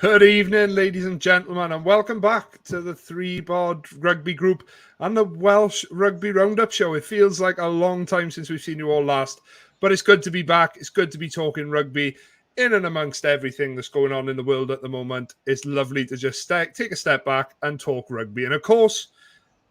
Good evening, ladies and gentlemen, and welcome back to the ThreeBod Rugby Group and the Welsh Rugby Roundup Show. It feels like a long time since we've seen you all last, but it's good to be back. It's good to be talking rugby in and amongst everything that's going on in the world at the moment. It's lovely to just take a step back and talk rugby. And of course,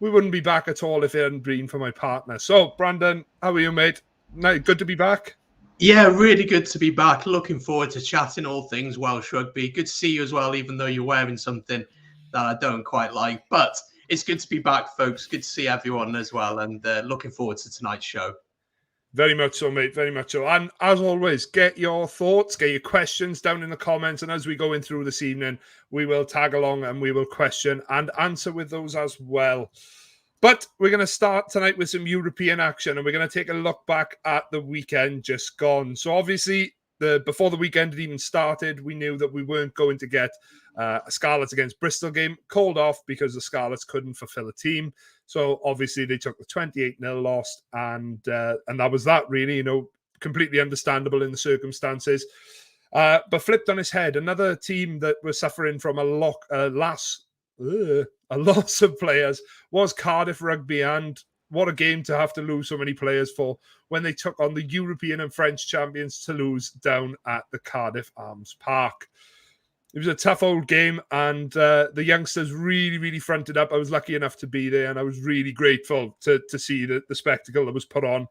we wouldn't be back at all if it hadn't been for my partner. So, Brandon, how are you, mate? Good to be back. Yeah, really good to be back. Looking forward to chatting all things Welsh rugby. Good to see you as well, even though you're wearing something that I don't quite like. But it's good to be back, folks. Good to see everyone as well. And looking forward to tonight's show. Very much so, mate. Very much so. And as always, get your thoughts, get your questions down in the comments. And as we go in through this evening, we will tag along and we will question and answer with those as well. But we're going to start tonight with some European action, and we're going to take a look back at the weekend just gone. So obviously, before the weekend had even started, we knew that we weren't going to get a Scarlets against Bristol game called off because the Scarlets couldn't fulfill a team. So obviously, they took the 28-0 loss, and that was that, really, completely understandable in the circumstances. But flipped on its head, another team that was suffering from a loss of players was Cardiff Rugby, and what a game to have to lose so many players for when they took on the European and French champions Toulouse down at the Cardiff Arms Park. It was a tough old game, and the youngsters really, really fronted up. I was lucky enough to be there, and I was really grateful to see the spectacle that was put on.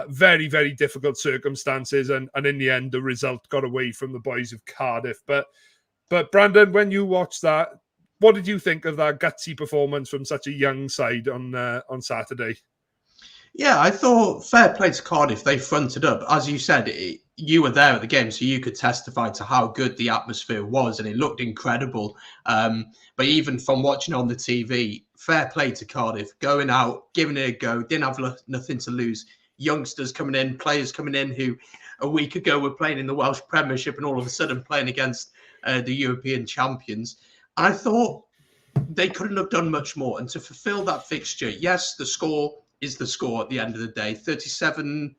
Very, very difficult circumstances, and in the end, the result got away from the boys of Cardiff. But Brandon, when you watched that, what did you think of that gutsy performance from such a young side on Saturday? Yeah, I thought fair play to Cardiff. They fronted up. As you said, you were there at the game, so you could testify to how good the atmosphere was, and it looked incredible. But even from watching on the TV, fair play to Cardiff. Going out, giving it a go, didn't have nothing to lose. Youngsters coming in, players coming in who a week ago were playing in the Welsh Premiership and all of a sudden playing against the European champions. And I thought they couldn't have done much more. And to fulfill that fixture, yes, the score is the score at the end of the day. 39-7.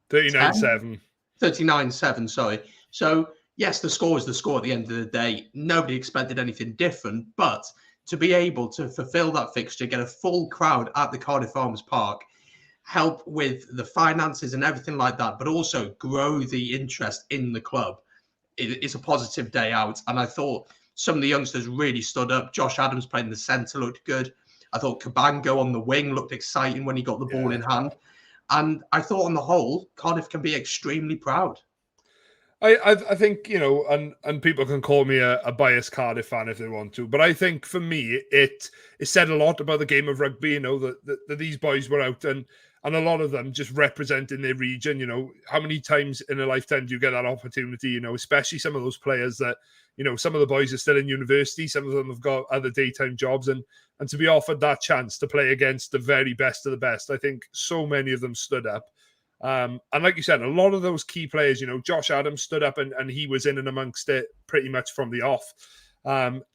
39-7, sorry. So, yes, the score is the score at the end of the day. Nobody expected anything different. But to be able to fulfill that fixture, get a full crowd at the Cardiff Arms Park, help with the finances and everything like that, but also grow the interest in the club, it's a positive day out. And I thought some of the youngsters really stood up. Josh Adams playing in the centre looked good. I thought Cabango on the wing looked exciting when he got the ball in hand. And I thought on the whole, Cardiff can be extremely proud. I think, and people can call me a biased Cardiff fan if they want to, but I think for me, it said a lot about the game of rugby, that these boys were out and a lot of them just representing their region. How many times in a lifetime do you get that opportunity, especially some of those players that, some of the boys are still in university, some of them have got other daytime jobs, and to be offered that chance to play against the very best of the best, I think so many of them stood up. And like you said, a lot of those key players, Josh Adams stood up and he was in and amongst it pretty much from the off.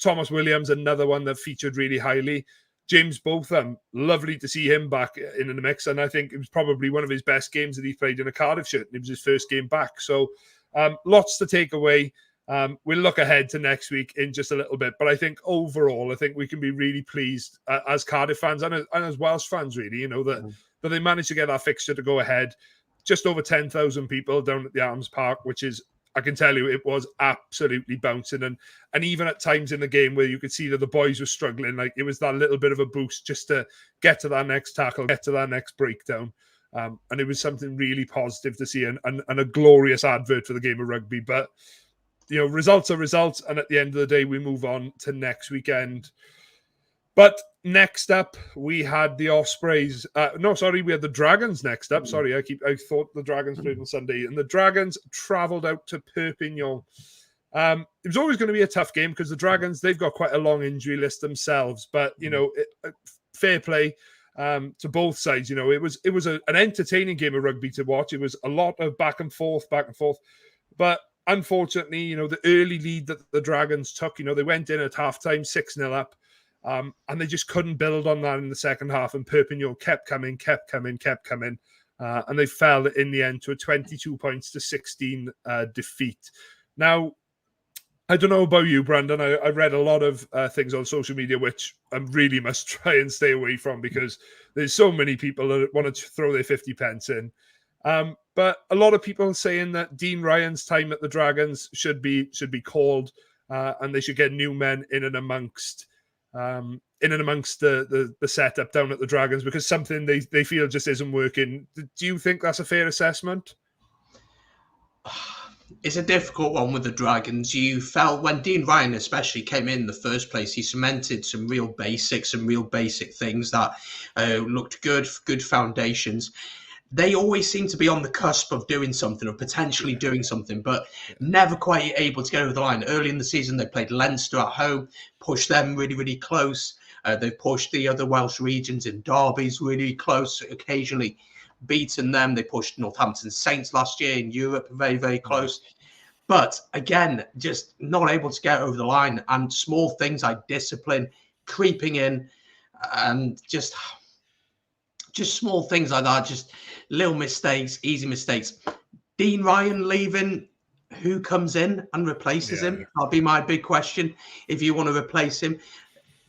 Thomas Williams, another one that featured really highly. James Botham, lovely to see him back in the mix. And I think it was probably one of his best games that he played in a Cardiff shirt. And it was his first game back. So lots to take away. We'll look ahead to next week in just a little bit. But I think overall, I think we can be really pleased as Cardiff fans and as Welsh fans, really, that they managed to get that fixture to go ahead. Just over 10,000 people down at the Arms Park, which is, I can tell you, it was absolutely bouncing. And even at times in the game where you could see that the boys were struggling, like it was that little bit of a boost just to get to that next tackle, get to that next breakdown. And it was something really positive to see and a glorious advert for the game of rugby. But, results are results. And at the end of the day, we move on to next weekend. But next up, we had the Ospreys. We had the Dragons next up. Sorry, I thought the Dragons played on Sunday. And the Dragons travelled out to Perpignan. It was always going to be a tough game because the Dragons, they've got quite a long injury list themselves. But, fair play to both sides. It was an entertaining game of rugby to watch. It was a lot of back and forth. But unfortunately, the early lead that the Dragons took, they went in at halftime 6-0 up. And they just couldn't build on that in the second half. And Perpignan kept coming. And they fell in the end to a 22 points to 16 defeat. Now, I don't know about you, Brandon. I read a lot of things on social media, which I really must try and stay away from because there's so many people that want to throw their 50 pence in. But a lot of people saying that Dean Ryan's time at the Dragons should be called, and they should get new men in and amongst the setup down at the Dragons because something they feel just isn't working. Do you think that's a fair assessment? It's a difficult one with the Dragons. You felt when Dean Ryan especially came in the first place, he cemented some real basics, some real basic things that looked good foundations. They always seem to be on the cusp of doing something or potentially doing something, but never quite able to get over the line. Early in the season, they played Leinster at home, pushed them really, really close. They've pushed the other Welsh regions in derbies really close, occasionally beaten them. They pushed Northampton Saints last year in Europe, very, very close. But again, just not able to get over the line. And small things like discipline creeping in and just small things like that, just little mistakes, easy mistakes. Dean Ryan leaving, who comes in and replaces him? That'll be my big question. If you want to replace him,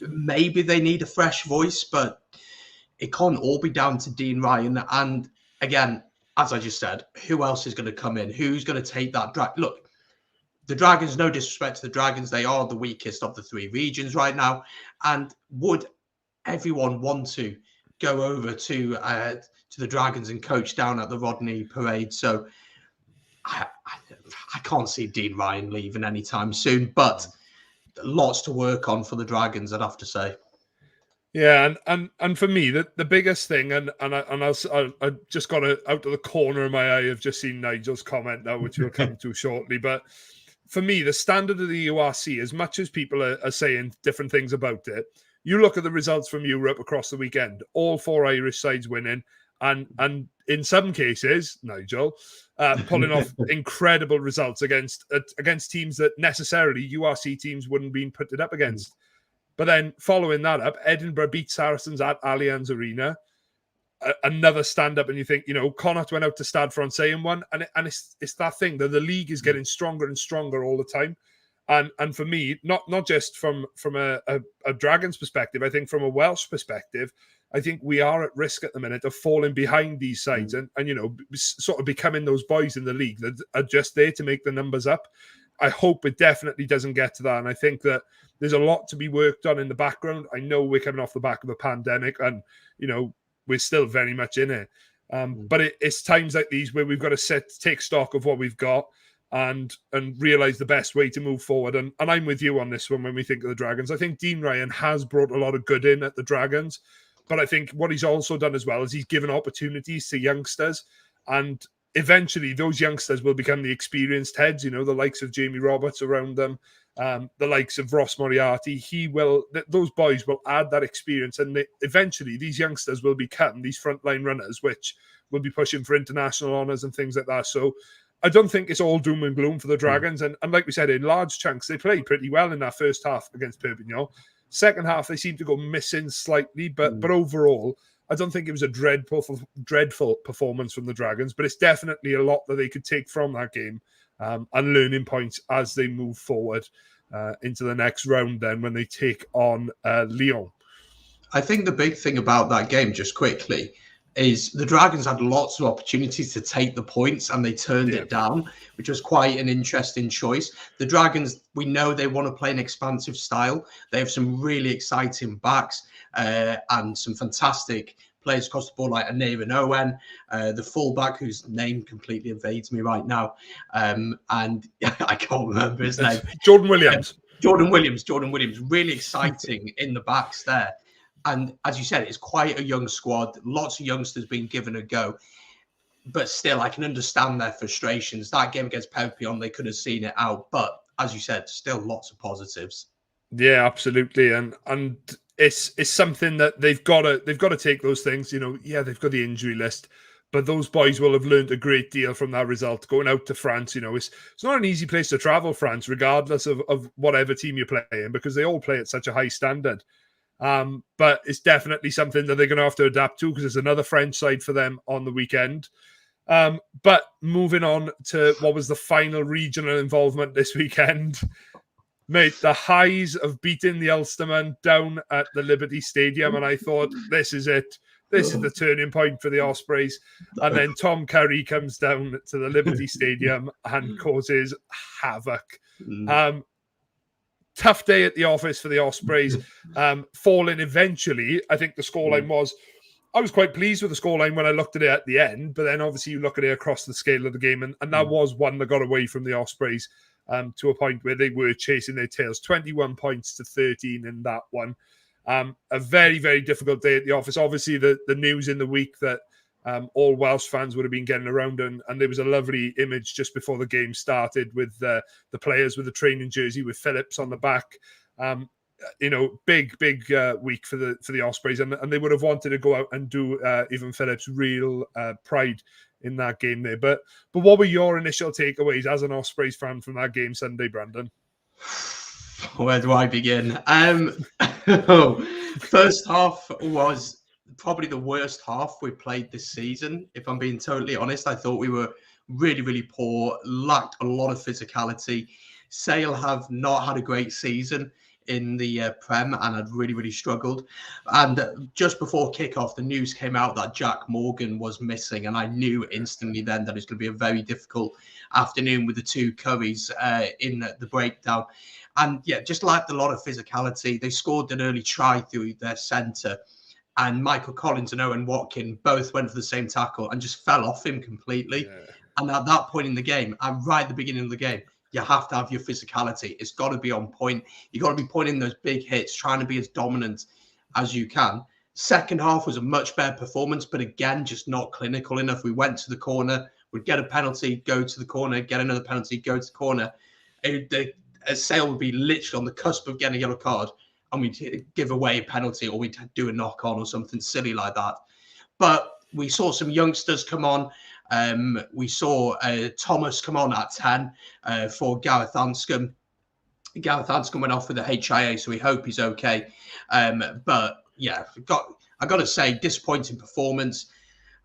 maybe they need a fresh voice, but it can't all be down to Dean Ryan. And again, as I just said, who else is going to come in? Who's going to take that drag? Look, the Dragons, no disrespect to the Dragons, they are the weakest of the three regions right now. And would everyone want to go over to the Dragons and coach down at the Rodney Parade? So I can't see Dean Ryan leaving anytime soon, but lots to work on for the Dragons, I'd have to say. Yeah, and for me, the biggest thing, and I just got out of the corner of my eye, I've just seen Nigel's comment now, which we'll come to shortly. But for me, the standard of the URC, as much as people are saying different things about it, you look at the results from Europe across the weekend, all four Irish sides winning, and in some cases, Nigel, pulling off incredible results against teams that necessarily URC teams wouldn't been put it up against. But then following that up, Edinburgh beat Saracens at Allianz Arena. Another stand-up, and you think, Connacht went out to Stade Francais and won. And it's that thing that the league is getting stronger and stronger all the time. And for me, not just from a Dragons perspective, I think from a Welsh perspective, I think we are at risk at the minute of falling behind these sides and sort of becoming those boys in the league that are just there to make the numbers up. I hope it definitely doesn't get to that. And I think that there's a lot to be worked on in the background. I know we're coming off the back of a pandemic and, we're still very much in it. But it's times like these where we've got to take stock of what we've got and realise the best way to move forward. And I'm with you on this one when we think of the Dragons. I think Dean Ryan has brought a lot of good in at the Dragons. But I think what he's also done as well is he's given opportunities to youngsters, and eventually those youngsters will become the experienced heads, the likes of Jamie Roberts around them, the likes of Ross Moriarty. Those boys will add that experience, and eventually these youngsters will become these frontline runners, which will be pushing for international honours and things like that. So I don't think it's all doom and gloom for the Dragons. And like we said, in large chunks, they played pretty well in that first half against Perpignan. Second half, they seem to go missing slightly, but overall, I don't think it was a dreadful performance from the Dragons, but it's definitely a lot that they could take from that game and learning points as they move forward into the next round then when they take on Lyon. I think the big thing about that game, just quickly, is the Dragons had lots of opportunities to take the points and they turned it down, which was quite an interesting choice. The Dragons, we know they want to play an expansive style. They have some really exciting backs and some fantastic players across the board, like Aneirin Owen, the fullback whose name completely evades me right now. And I can't remember his name. Jordan Williams. Jordan Williams, really exciting in the backs there. And as you said, it's quite a young squad. Lots of youngsters being given a go. But still, I can understand their frustrations. That game against Perpignan, they could have seen it out. But as you said, still lots of positives. Yeah, absolutely. And it's something that they've got to take those things. They've got the injury list, but those boys will have learned a great deal from that result. Going out to France, it's not an easy place to travel, France, regardless of whatever team you're playing, because they all play at such a high standard. But it's definitely something that they're going to have to adapt to, because there's another French side for them on the weekend. But moving on to what was the final regional involvement this weekend, Mate, the highs of beating the Ulstermen down at the Liberty Stadium, and I thought, this is it. This is the turning point for the Ospreys. And then Tom Curry comes down to the Liberty Stadium and causes havoc. Tough day at the office for the Ospreys. Falling eventually, I think the scoreline was... I was quite pleased with the scoreline when I looked at it at the end, but then obviously you look at it across the scale of the game, and that was one that got away from the Ospreys to a point where they were chasing their tails. 21 points to 13 in that one. A very, very difficult day at the office. Obviously, the news in the week that all Welsh fans would have been getting around, and there was a lovely image just before the game started with the players with the training jersey with Phillips on the back. Big week for the Ospreys, and they would have wanted to go out and do even Phillips real pride in that game there. But what were your initial takeaways as an Ospreys fan from that game Sunday, Brandon? Where do I begin? First half was probably the worst half we played this season. If I'm being totally honest, I thought we were really, really poor, lacked a lot of physicality. Sale have not had a great season in the Prem and had really, really struggled. And just before kickoff, the news came out that Jack Morgan was missing, and I knew instantly then that it was going to be a very difficult afternoon with the two Curries in the breakdown. And yeah, just lacked a lot of physicality. They scored an early try through their centre, and Michael Collins and Owen Watkin both went for the same tackle and just fell off him completely. Yeah. And at that point in the game, and right at the beginning of the game, you have to have your physicality. It's got to be on point. You got to be pointing those big hits, trying to be as dominant as you can. Second half was a much better performance, but again, just not clinical enough. We went to the corner, would get a penalty, go to the corner, get another penalty, go to the corner. A Sale would be literally on the cusp of getting a yellow card, and we'd give away a penalty, or we'd do a knock on or something silly like that. But we saw some youngsters come on. We saw Thomas come on at 10 for Gareth Anscombe. Gareth Anscombe went off with a HIA, so we hope he's okay. But yeah, I got to say, disappointing performance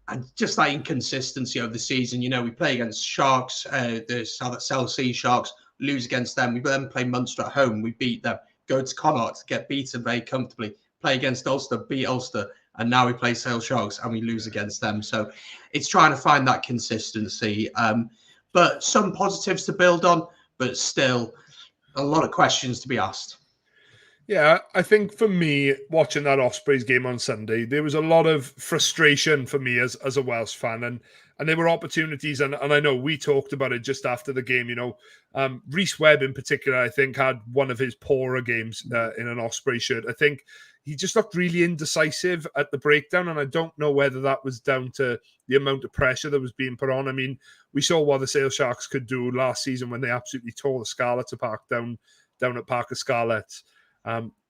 and just that inconsistency over the season. You know, we play against Sharks, the South Sea Sharks, lose against them. We then play Munster at home. We beat them. Go to Connacht, get beaten very comfortably. Play against Ulster, beat Ulster. And now we play Sale Sharks and we lose against them. So it's trying to find that consistency. But some positives to build on, but still a lot of questions to be asked. Yeah, I think for me, watching that Ospreys game on Sunday, there was a lot of frustration for me as a Welsh fan. And there were opportunities, and I know we talked about it just after the game, Rhys Webb in particular, I think, had one of his poorer games in an Osprey shirt. I think he just looked really indecisive at the breakdown, and I don't know whether that was down to the amount of pressure that was being put on. I mean, we saw what the Sale Sharks could do last season when they absolutely tore the Scarlets apart down at Parker Scarlets.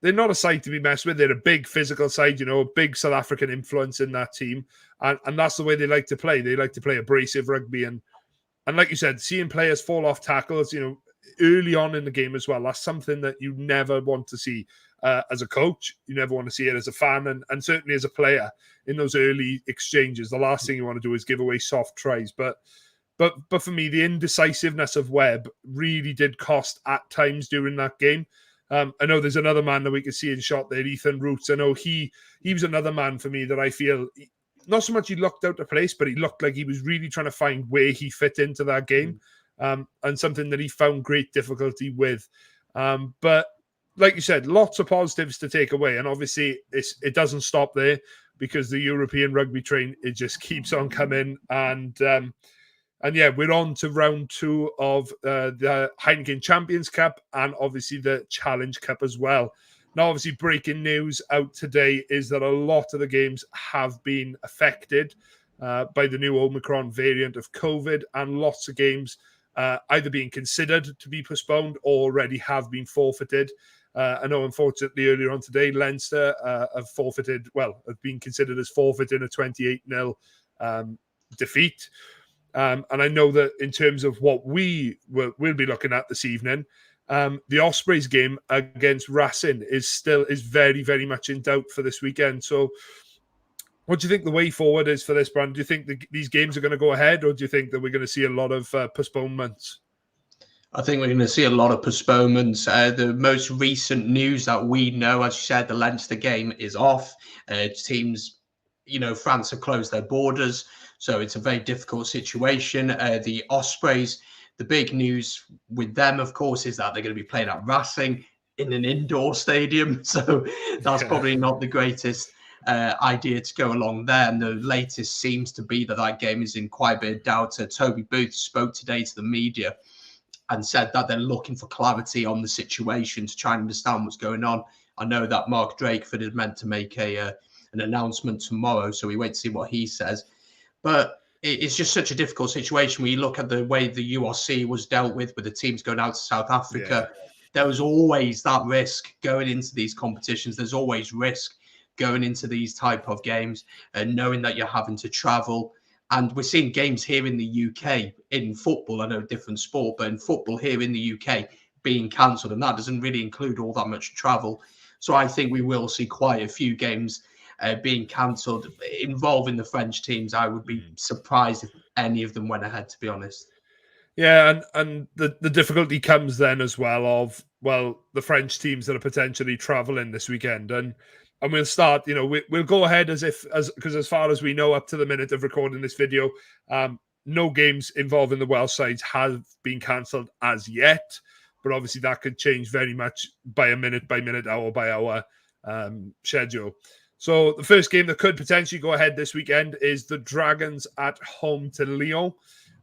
They're not a side to be messed with. They're a big physical side, a big South African influence in that team. And that's the way they like to play. They like to play abrasive rugby. And like you said, seeing players fall off tackles, early on in the game as well, that's something that you never want to see as a coach. You never want to see it as a fan, and certainly as a player in those early exchanges. The last thing you want to do is give away soft tries. But for me, the indecisiveness of Webb really did cost at times during that game. I know there's another man that we could see in shot there, Ethan Roots. I know he was another man for me that I feel, not so much he looked out of place, but he looked like he was really trying to find where he fit into that game, and something that he found great difficulty with. But like you said, lots of positives to take away. And obviously it doesn't stop there, because the European rugby train, it just keeps on coming. And yeah, we're on to round 2 of the Heineken Champions Cup, and obviously the Challenge Cup as well. Now, obviously, breaking news out today is that a lot of the games have been affected by the new Omicron variant of COVID, and lots of games either being considered to be postponed or already have been forfeited. I know, unfortunately, earlier on today, Leinster have been considered as forfeiting a 28-0 defeat. And I know that in terms of what we'll be looking at this evening, the Ospreys game against Racing is very, very much in doubt for this weekend. So what do you think the way forward is for this, Brand? Do you think these games are going to go ahead, or do you think that we're going to see a lot of postponements? I think we're going to see a lot of postponements. The most recent news that we know, as you said, the Leinster game is off. Teams, France have closed their borders, so it's a very difficult situation. The Ospreys, the big news with them, of course, is that they're going to be playing at Racing in an indoor stadium. So that's probably not the greatest idea to go along there. And the latest seems to be that game is in quite a bit of doubt. Toby Booth spoke today to the media and said that they're looking for clarity on the situation to try and understand what's going on. I know that Mark Drakeford is meant to make an announcement tomorrow, so we wait to see what he says. But it's just such a difficult situation when you look at the way the URC was dealt with the teams going out to South Africa. Yeah. There was always that risk going into these competitions. There's always risk going into these type of games and knowing that you're having to travel. And we're seeing games here in the UK in football, I know different sport, but in football here in the UK being cancelled, and that doesn't really include all that much travel. So I think we will see quite a few games being cancelled involving the French teams. I would be surprised if any of them went ahead, to be honest. Yeah, and the difficulty comes then as well of, the French teams that are potentially travelling this weekend. And we'll start, we'll go ahead because as far as we know, up to the minute of recording this video, no games involving the Welsh sides have been cancelled as yet. But obviously that could change very much by minute, hour by hour schedule. So the first game that could potentially go ahead this weekend is the Dragons at home to Lyon.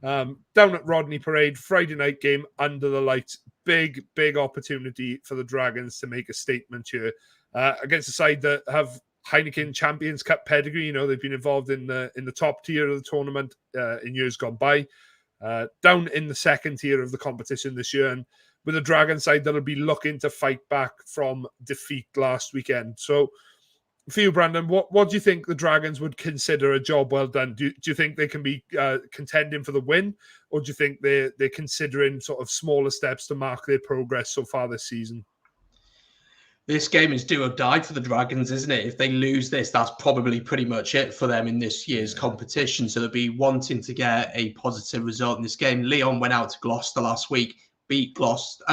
Down at Rodney Parade, Friday night game under the lights. Big opportunity for the Dragons to make a statement here. Against a side that have Heineken Champions Cup pedigree. They've been involved in the top tier of the tournament in years gone by. Down in the second tier of the competition this year, and with a Dragon side that'll be looking to fight back from defeat last weekend. So for you, Brandon, what do you think the Dragons would consider a job well done? Do you think they can be contending for the win, or do you think they're considering sort of smaller steps to mark their progress so far this season? This game is do or die for the Dragons, isn't it? If they lose this, that's probably pretty much it for them in this year's competition. So they'll be wanting to get a positive result in this game. Lyon went out to Gloucester last week, beat Gloucester.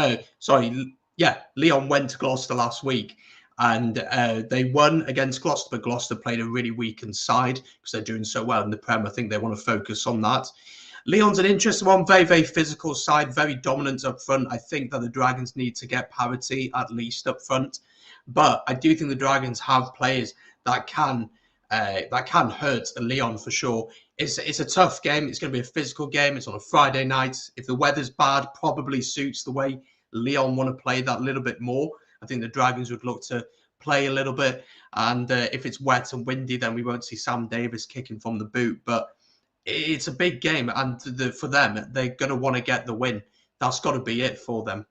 Lyon went to Gloucester last week and they won against Gloucester, but Gloucester played a really weakened side because they're doing so well in the Prem. I think they want to focus on that. Lyon's an interesting one, very, very physical side, very dominant up front. I think that the Dragons need to get parity at least up front. But I do think the Dragons have players that can hurt Lyon for sure. It's a tough game. It's going to be a physical game. It's on a Friday night. If the weather's bad, probably suits the way Lyon want to play that little bit more. I think the Dragons would look to play a little bit. And if it's wet and windy, then we won't see Sam Davies kicking from the boot. But it's a big game, and for them, they're going to want to get the win. That's got to be it for them.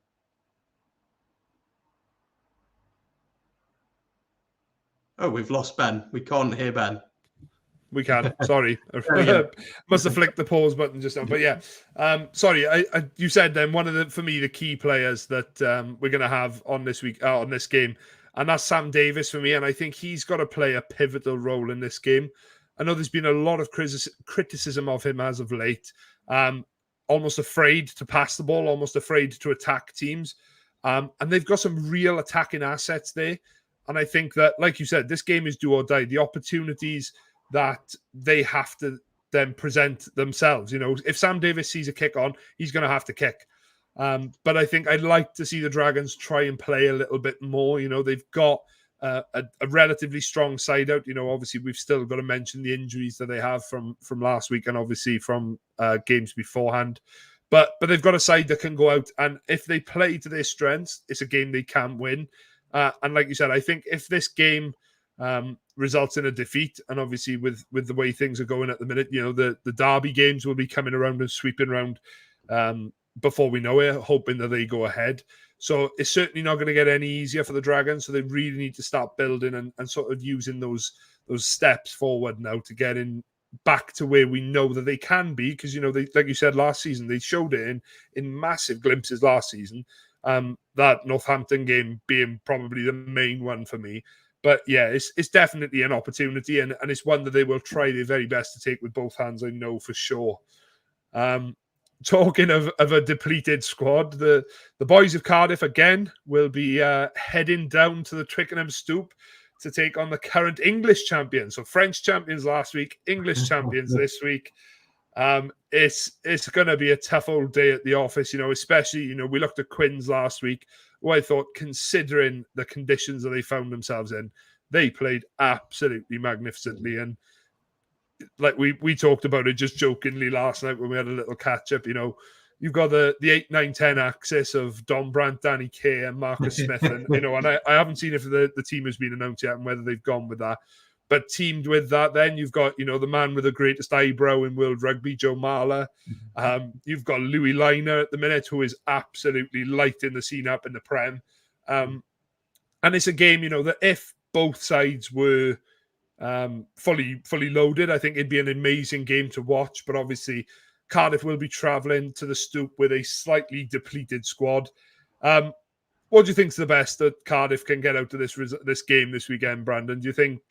Oh, we've lost Ben. We can't hear Ben. We can. Sorry. Must have flicked the pause button just now. But yeah, sorry. You said then one of for me, the key players that we're going to have on this week, on this game, and that's Sam Davies for me. And I think he's got to play a pivotal role in this game. I know there's been a lot of criticism of him as of late. Almost afraid to pass the ball, almost afraid to attack teams. And they've got some real attacking assets there. And I think that, like you said, this game is do or die. The opportunities that they have to then present themselves. If Sam Davies sees a kick on, he's going to have to kick. But I think I'd like to see the Dragons try and play a little bit more. They've got a relatively strong side out. Obviously we've still got to mention the injuries that they have from last week and obviously from games beforehand. But they've got a side that can go out, and if they play to their strengths, it's a game they can win. And like you said, I think if this game results in a defeat, and obviously with the way things are going at the minute, the derby games will be coming around and sweeping around before we know it, hoping that they go ahead. So it's certainly not going to get any easier for the Dragons. So they really need to start building and sort of using those steps forward now to get back to where we know that they can be. Because, they, like you said, last season, they showed it in massive glimpses last season. That Northampton game being probably the main one for me. But yeah, it's definitely an opportunity, and it's one that they will try their very best to take with both hands, I know for sure. talking of a depleted squad, the boys of Cardiff again will be heading down to the Twickenham Stoop to take on the current English champions. So French champions last week, English champions this week. It's going to be a tough old day at the office, especially, we looked at Quins last week, who I thought, considering the conditions that they found themselves in, they played absolutely magnificently. And like we talked about it just jokingly last night when we had a little catch up, you've got the 8, 9, 10 axis of Don Brandt, Danny Kay and Marcus Smith. And, and I haven't seen if the team has been announced yet and whether they've gone with that. But teamed with that, then you've got, the man with the greatest eyebrow in world rugby, Joe Marler. You've got Louis Liner at the minute, who is absolutely lighting the scene up in the Prem. And it's a game, that if both sides were fully loaded, I think it'd be an amazing game to watch. But obviously, Cardiff will be travelling to the Stoop with a slightly depleted squad. What do you think's the best that Cardiff can get out of this game this weekend, Brandon? Do you think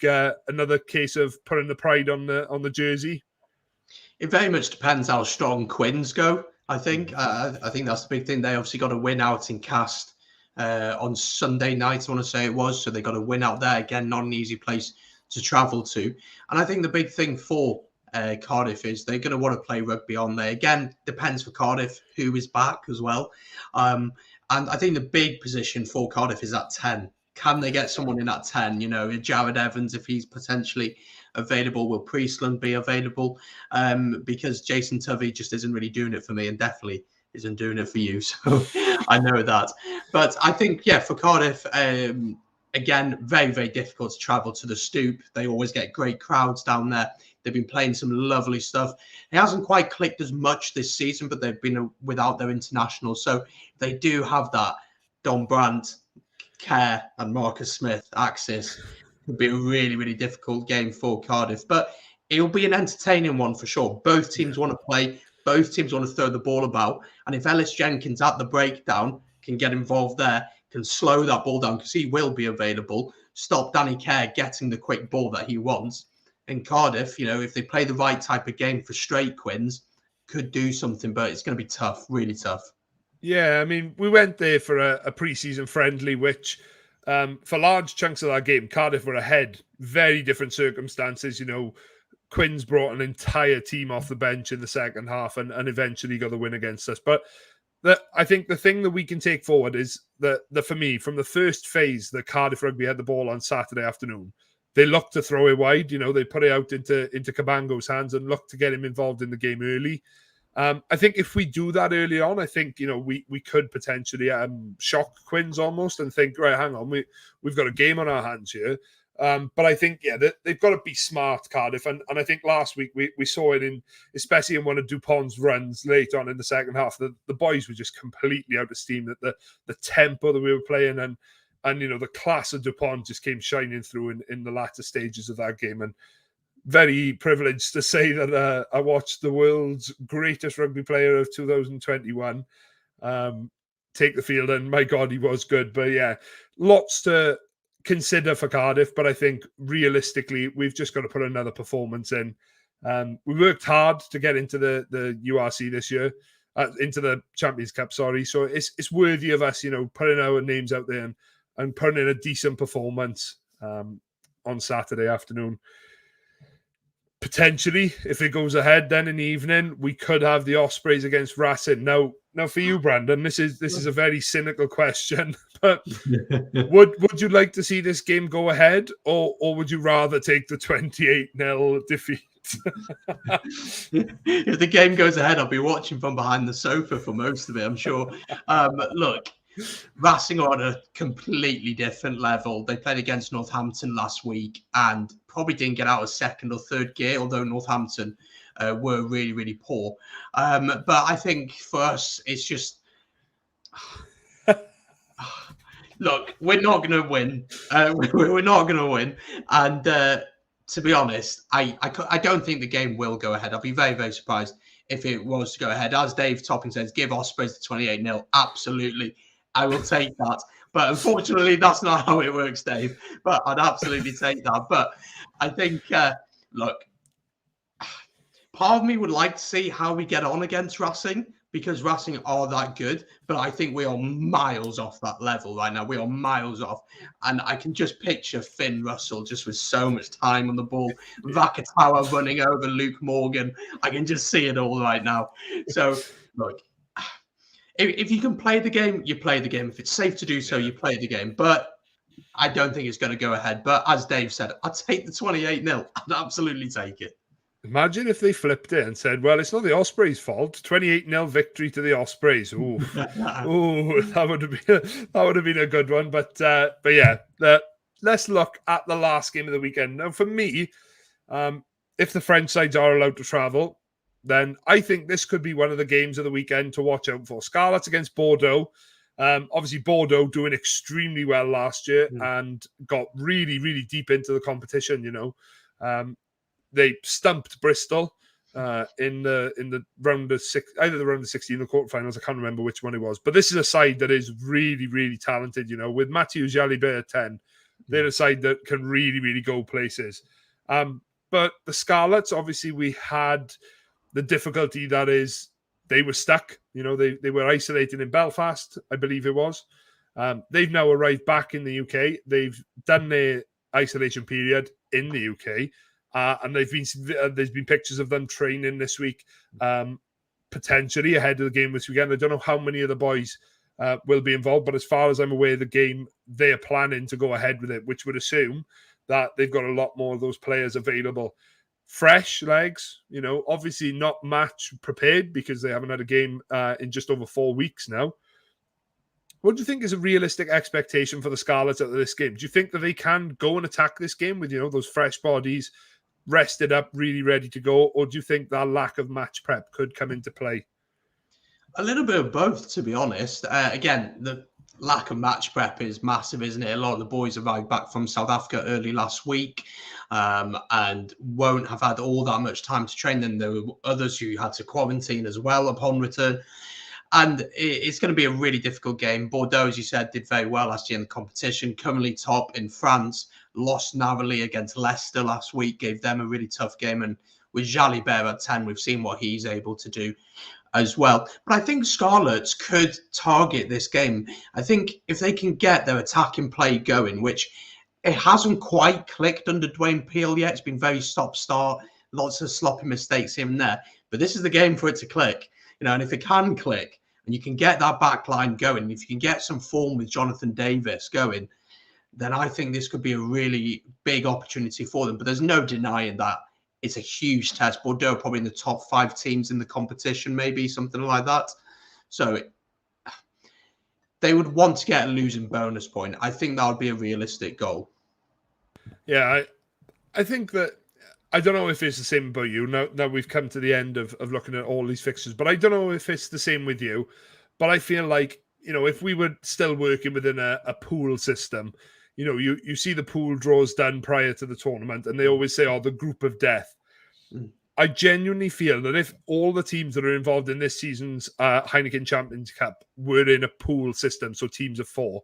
another case of putting the pride on the jersey? It very much depends how strong Quins go. I think that's the big thing. They obviously got a win out in Cast on Sunday night, I want to say it was. So they got a win out there. Again, not an easy place to travel to. And I think the big thing for Cardiff is they're going to want to play rugby on there. Again, depends for Cardiff who is back as well. And I think the big position for Cardiff is at 10. Can they get someone in at 10? Jared Evans, if he's potentially available, will Priestland be available? Because Jason Tovey just isn't really doing it for me and definitely isn't doing it for you. So I know that. But I think, for Cardiff, again, very, very difficult to travel to the Stoop. They always get great crowds down there. They've been playing some lovely stuff. It hasn't quite clicked as much this season, but they've been without their internationals. So they do have that Don Brandt, Kerr and Marcus Smith axis. It would be a really, really difficult game for Cardiff. But it'll be an entertaining one for sure. Both teams want to play. Both teams want to throw the ball about. And if Ellis Jenkins at the breakdown can get involved there, can slow that ball down because he will be available, stop Danny Kerr getting the quick ball that he wants. And Cardiff, if they play the right type of game for straight Quins, could do something, but it's going to be tough, really tough. Yeah, I mean, we went there for a pre-season friendly, which for large chunks of that game, Cardiff were ahead. Very different circumstances. Quins brought an entire team off the bench in the second half and eventually got the win against us. But I think the thing that we can take forward is that for me, from the first phase that Cardiff Rugby had the ball on Saturday afternoon, they looked to throw it wide. They put it out into Cabango's hands and looked to get him involved in the game early. I think if we do that early on, I think, we could potentially shock Quins almost and think, right, hang on, we've got a game on our hands here. But I think, they've got to be smart, Cardiff. And I think last week we saw it especially in one of Dupont's runs late on in the second half, the boys were just completely out of steam. That the tempo that we were playing and the class of Dupont just came shining through in the latter stages of that game. And very privileged to say that I watched the world's greatest rugby player of 2021 take the field, and my God, he was good. But lots to consider for Cardiff, but I think realistically, we've just got to put another performance in. We worked hard to get into the URC this year, into the Champions Cup, sorry. So it's worthy of us, putting our names out there and putting in a decent performance on Saturday afternoon. Potentially, if it goes ahead, then in the evening, we could have the Ospreys against Racing. Now for you, Brandon, this is a very cynical question, but would you like to see this game go ahead, or would you rather take the 28-0 defeat? If the game goes ahead, I'll be watching from behind the sofa for most of it, I'm sure. Look, Racing are on a completely different level. They played against Northampton last week and probably didn't get out of second or third gear, although Northampton were really, really poor. But I think for us, it's just... Look, we're not going to win. We're not going to win. And to be honest, I don't think the game will go ahead. I'll be very, very surprised if it was to go ahead. As Dave Topping says, give Ospreys the 28-0. Absolutely. I will take that. But unfortunately, that's not how it works, Dave. But I'd absolutely take that. But I think, look, part of me would like to see how we get on against Racing. because Racing are that good, but I think we are miles off that level right now. We are miles off. And I can just picture Finn Russell just with so much time on the ball, Vakatawa running over Luke Morgan. I can just see it all right now. So, look, if you can play the game, you play the game. If it's safe to do so, you play the game. But I don't think it's going to go ahead. But as Dave said, I'd take the 28-0. I'd absolutely take it. Imagine if they flipped it and said, well, it's not the Ospreys' fault. 28-0 victory to the Ospreys. Ooh, ooh, that would have been a good one. But yeah, let's look at the last game of the weekend. Now, for me, if the French sides are allowed to travel, then I think this could be one of the games of the weekend to watch out for. Scarlets against Bordeaux. Obviously, Bordeaux doing extremely well last year and got really, really deep into the competition, you know. They stumped Bristol in the round of six, either the round of 16 or the quarterfinals. I can't remember which one it was. But this is a side that is really, really talented, you know. With Mathieu Jalibert at 10, they're a side that can really, really go places. But the Scarlets, obviously, we had the difficulty that is they were stuck. You know, they were isolated in Belfast, I believe it was. They've now arrived back in the UK. They've done their isolation period in the UK. And there's been pictures of them training this week, potentially ahead of the game this weekend. I don't know how many of the boys will be involved, but as far as I'm aware, the game, they are planning to go ahead with it, which would assume that they've got a lot more of those players available. Fresh legs, you know, obviously not match prepared because they haven't had a game in just over 4 weeks now. What do you think is a realistic expectation for the Scarlets out of this game? Do you think that they can go and attack this game with, you know, those fresh bodies, rested up, really ready to go? Or do you think that lack of match prep could come into play? A little bit of both, to be honest. Again, the lack of match prep is massive, isn't it? A lot of the boys arrived back from South Africa early last week and won't have had all that much time to train. Then there were others who had to quarantine as well upon return. And it's going to be a really difficult game. Bordeaux, as you said, did very well last year in the competition. Currently top in France, lost narrowly against Leicester last week, gave them a really tough game. And with Jalibert at 10, we've seen what he's able to do as well. But I think Scarlets could target this game. I think if they can get their attacking play going, which it hasn't quite clicked under Dwayne Peel yet. It's been very stop-start, lots of sloppy mistakes here and there. But this is the game for it to click. You know, and if it can click, and you can get that back line going, if you can get some form with Jonathan Davies going, then I think this could be a really big opportunity for them. But there's no denying that it's a huge test. Bordeaux probably in the top 5 teams in the competition, maybe something like that. So they would want to get a losing bonus point. I think that would be a realistic goal. Yeah, I think that, I don't know if it's the same about you. Now we've come to the end of looking at all these fixtures, but I don't know if it's the same with you. But I feel like, you know, if we were still working within a pool system, you know, you see the pool draws done prior to the tournament, and they always say, oh, the group of death. I genuinely feel that if all the teams that are involved in this season's Heineken Champions Cup were in a pool system, so teams of 4,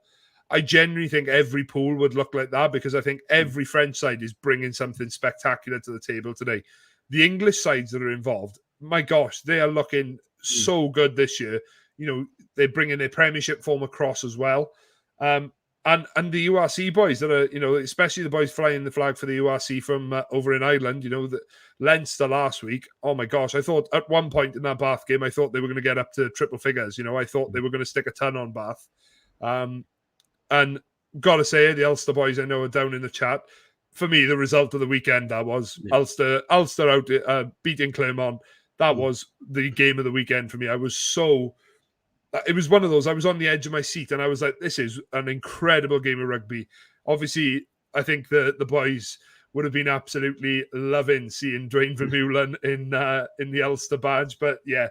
I genuinely think every pool would look like that, because I think every French side is bringing something spectacular to the table today. The English sides that are involved, my gosh, they are looking so good this year. You know, they're bringing their Premiership form across as well. And the URC boys that are, you know, especially the boys flying the flag for the URC from over in Ireland, you know, the Leinster last week. Oh my gosh, I thought at one point in that Bath game, I thought they were going to get up to triple figures. You know, I thought they were going to stick a ton on Bath. And got to say, the Ulster boys I know are down in the chat. For me, the result of the weekend, that was Ulster out beating Clermont. That was the game of the weekend for me. I was so... It was one of those, I was on the edge of my seat and I was like, this is an incredible game of rugby. Obviously, I think the boys would have been absolutely loving seeing Dwayne Vermeulen in the Ulster badge. But yeah,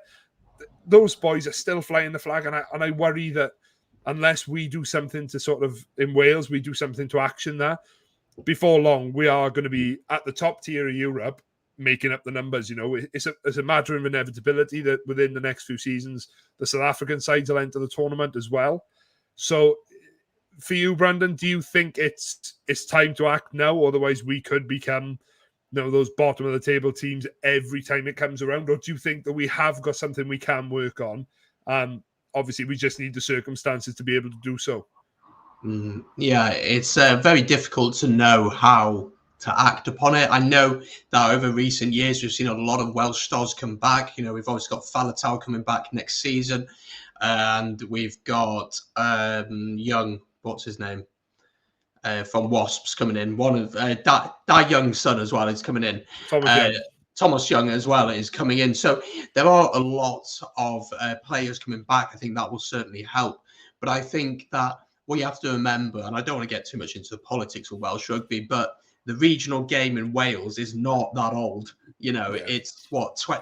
those boys are still flying the flag. And I worry that unless we do something to sort of, in Wales, we do something to action there, before long, we are going to be at the top tier of Europe, making up the numbers. You know, it's a matter of inevitability that within the next few seasons, the South African sides will enter the tournament as well. So for you, Brandon, do you think it's time to act now? Otherwise, we could become those bottom of the table teams every time it comes around? Or do you think that we have got something we can work on? Obviously, we just need the circumstances to be able to do so. Yeah, it's very difficult to know how to act upon it. I know that over recent years, we've seen a lot of Welsh stars come back. We've obviously got Faletau coming back next season. And we've got young, what's his name? From Wasps coming in. One of that young's son as well is coming in. Thomas Young as well is coming in. So there are a lot of players coming back. I think that will certainly help. But I think that what you have to remember, and I don't want to get too much into the politics of Welsh rugby, but the regional game in Wales is not that old. It's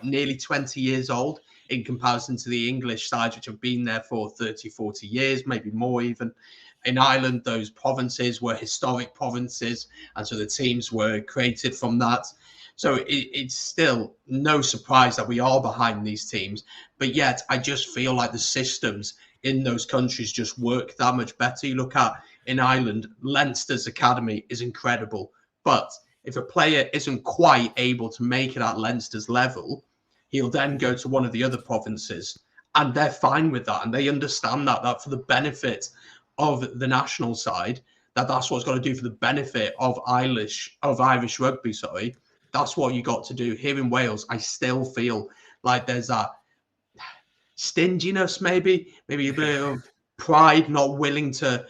nearly 20 years old in comparison to the English sides, which have been there for 30, 40 years, maybe more even. In Ireland, those provinces were historic provinces, and so the teams were created from that. So it's still no surprise that we are behind these teams. But yet, I just feel like the systems in those countries just work that much better. You look at, in Ireland, Leinster's academy is incredible. But if a player isn't quite able to make it at Leinster's level, he'll then go to one of the other provinces. And they're fine with that. And they understand that for the benefit of the national side, that's what's got to do for the benefit of Irish rugby, sorry. That's what you got to do. Here in Wales, I still feel like there's that stinginess, maybe a bit of pride, not willing to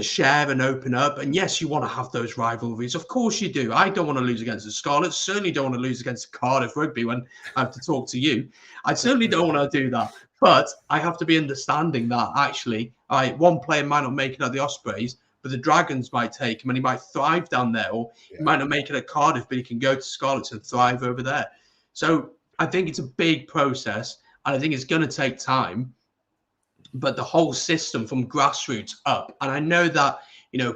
share and open up. And yes, you want to have those rivalries. Of course you do. I don't want to lose against the Scarlets. Certainly don't want to lose against Cardiff Rugby when I have to talk to you. I certainly don't want to do that. But I have to be understanding that actually, one player might not make it at the Ospreys, but the Dragons might take him and he might thrive down there, or he might not make it at Cardiff, but he can go to Scarlets and thrive over there. So I think it's a big process, and I think it's going to take time. But the whole system from grassroots up, and I know that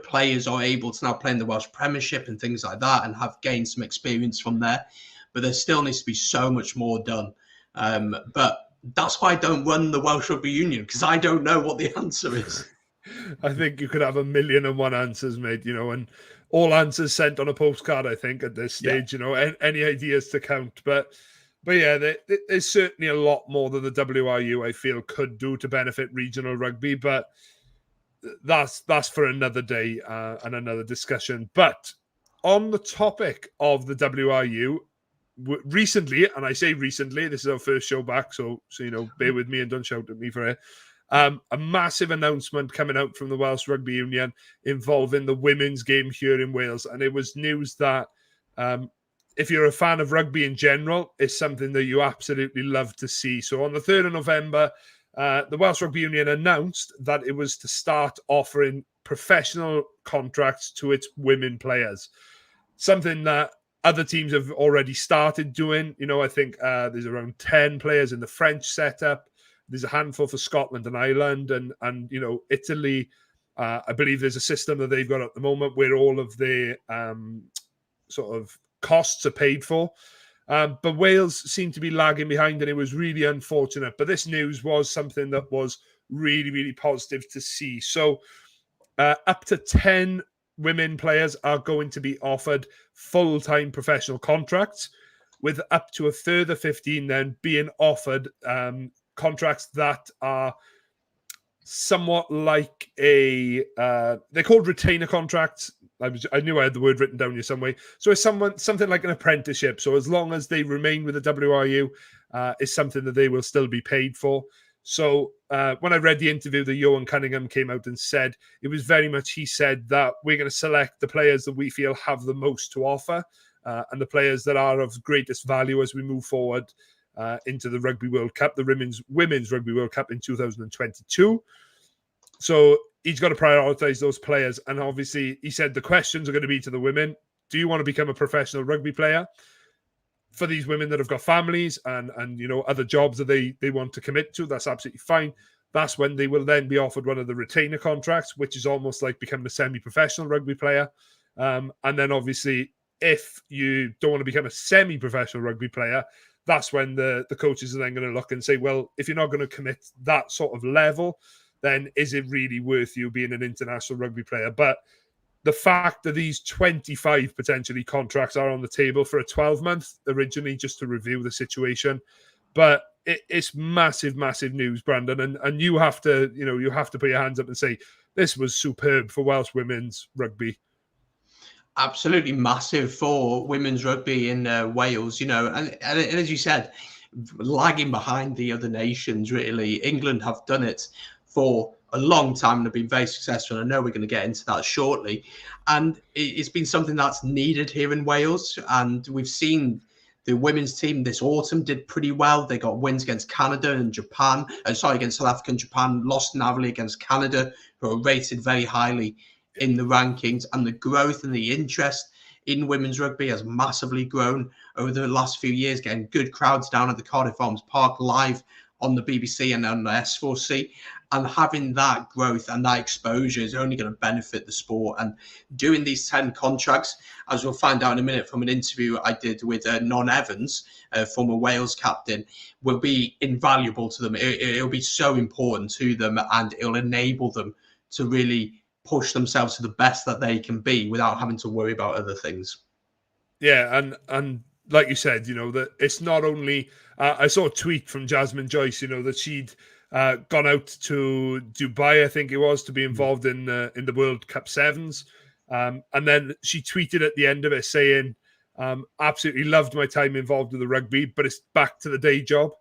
players are able to now play in the Welsh Premiership and things like that, and have gained some experience from there. But there still needs to be so much more done. But that's why I don't run the Welsh Rugby Union, because I don't know what the answer is. I think you could have 1,000,001 answers, mate, and all answers sent on a postcard, I think, at this stage, any ideas to count. But yeah, there's certainly a lot more that the WRU, I feel, could do to benefit regional rugby. But that's for another day and another discussion. But on the topic of the WRU, recently, and I say recently, this is our first show back, so bear with me and don't shout at me for it. A massive announcement coming out from the Welsh Rugby Union involving the women's game here in Wales. And it was news that if you're a fan of rugby in general, it's something that you absolutely love to see. So on the 3rd of November, the Welsh Rugby Union announced that it was to start offering professional contracts to its women players. Something that other teams have already started doing. I think there's around 10 players in the French setup. There's a handful for Scotland and Ireland and Italy. I believe there's a system that they've got at the moment where all of the sort of costs are paid for. But Wales seemed to be lagging behind, and it was really unfortunate. But this news was something that was really, really positive to see. So up to 10 women players are going to be offered full-time professional contracts, with up to a further 15 then being offered contracts that are somewhat like they're called retainer contracts. I knew I had the word written down here some way. So it's something like an apprenticeship. So as long as they remain with the WRU, it's something that they will still be paid for. So when I read the interview that Johan Cunningham came out and said, it was very much, he said that we're going to select the players that we feel have the most to offer and the players that are of greatest value as we move forward into the Rugby World Cup, the Women's Rugby World Cup in 2022. So he's got to prioritize those players. And obviously, he said the questions are going to be to the women. Do you want to become a professional rugby player? For these women that have got families and other jobs that they want to commit to, that's absolutely fine. That's when they will then be offered one of the retainer contracts, which is almost like becoming a semi-professional rugby player. And then obviously, if you don't want to become a semi-professional rugby player, that's when the coaches are then going to look and say, well, if you're not going to commit that sort of level, then is it really worth you being an international rugby player? But the fact that these 25 potentially contracts are on the table for a 12-month originally, just to review the situation. But it's massive, massive news, Brandon. And you have to, you have to put your hands up and say, this was superb for Welsh women's rugby. Absolutely massive for women's rugby in Wales, and as you said, lagging behind the other nations, really. England have done it for a long time and have been very successful. And I know we're going to get into that shortly. And it's been something that's needed here in Wales. And we've seen the women's team this autumn did pretty well. They got wins against Canada and Japan. Against South Africa and Japan. Lost narrowly against Canada, who are rated very highly in the rankings. And the growth and the interest in women's rugby has massively grown over the last few years, getting good crowds down at the Cardiff Arms Park, live on the BBC and on the S4C. And having that growth and that exposure is only going to benefit the sport. And doing these 10 contracts, as we'll find out in a minute from an interview I did with Non Evans, former Wales captain, will be invaluable to them. It'll be so important to them, and it'll enable them to really push themselves to the best that they can be without having to worry about other things. Yeah, and like you said, that it's not only... I saw a tweet from Jasmine Joyce, that she'd gone out to Dubai, I think it was, to be involved in the World Cup Sevens. And then she tweeted at the end of it saying, absolutely loved my time involved with the rugby, but it's back to the day job.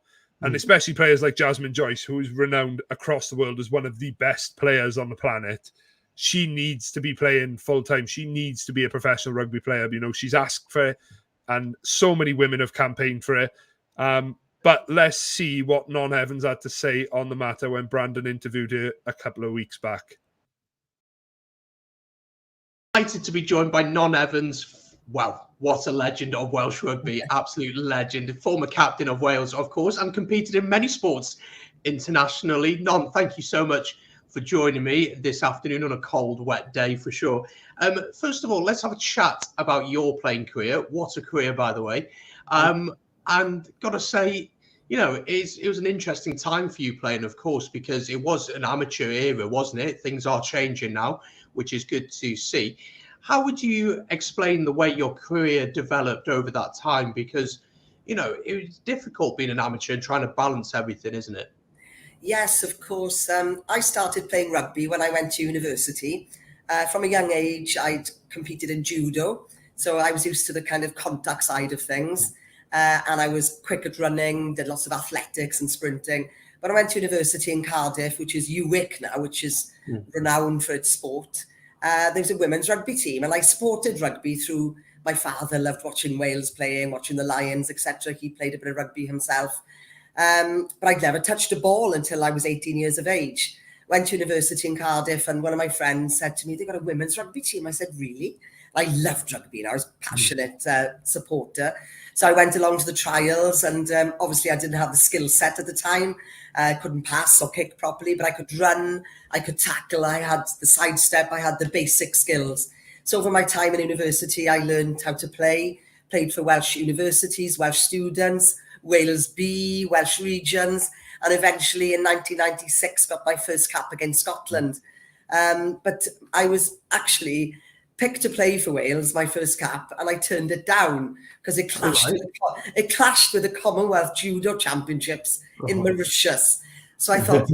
And especially players like Jasmine Joyce, who is renowned across the world as one of the best players on the planet. She needs to be playing full-time. She needs to be a professional rugby player. She's asked for it, and so many women have campaigned for it. But let's see what Non Evans had to say on the matter when Brandon interviewed her a couple of weeks back. Excited to be joined by Non Evans. Wow, what a legend of Welsh rugby. Absolute legend. Former captain of Wales, of course, and competed in many sports internationally. Non, thank you so much for joining me this afternoon on a cold, wet day for sure. First of all, let's have a chat about your playing career. What a career, by the way. And got to say, it was an interesting time for you playing, of course, because it was an amateur era, wasn't it? Things are changing now, which is good to see. How would you explain the way your career developed over that time? Because, it was difficult being an amateur and trying to balance everything, isn't it? Yes, of course. I started playing rugby when I went to university. From a young age, I'd competed in judo. So I was used to the kind of contact side of things. And I was quick at running, did lots of athletics and sprinting. But I went to university in Cardiff, which is UWIC now, which is renowned for its sport. There was a women's rugby team, and I supported rugby through my father. Loved watching Wales playing, watching the Lions, etc. He played a bit of rugby himself. But I'd never touched a ball until I was 18 years of age. Went to university in Cardiff, and one of my friends said to me, they've got a women's rugby team. I said, really? I loved rugby, and I was a passionate supporter. So I went along to the trials, and obviously I didn't have the skill set at the time. I couldn't pass or kick properly, but I could run, I could tackle, I had the sidestep, I had the basic skills. So over my time in university, I learned how to play, played for Welsh universities, Welsh students, Wales B, Welsh regions, and eventually in 1996 got my first cap against Scotland. But I was actually picked to play for Wales, my first cap, and I turned it down because it clashed with the Commonwealth Judo Championships in Mauritius. So I thought,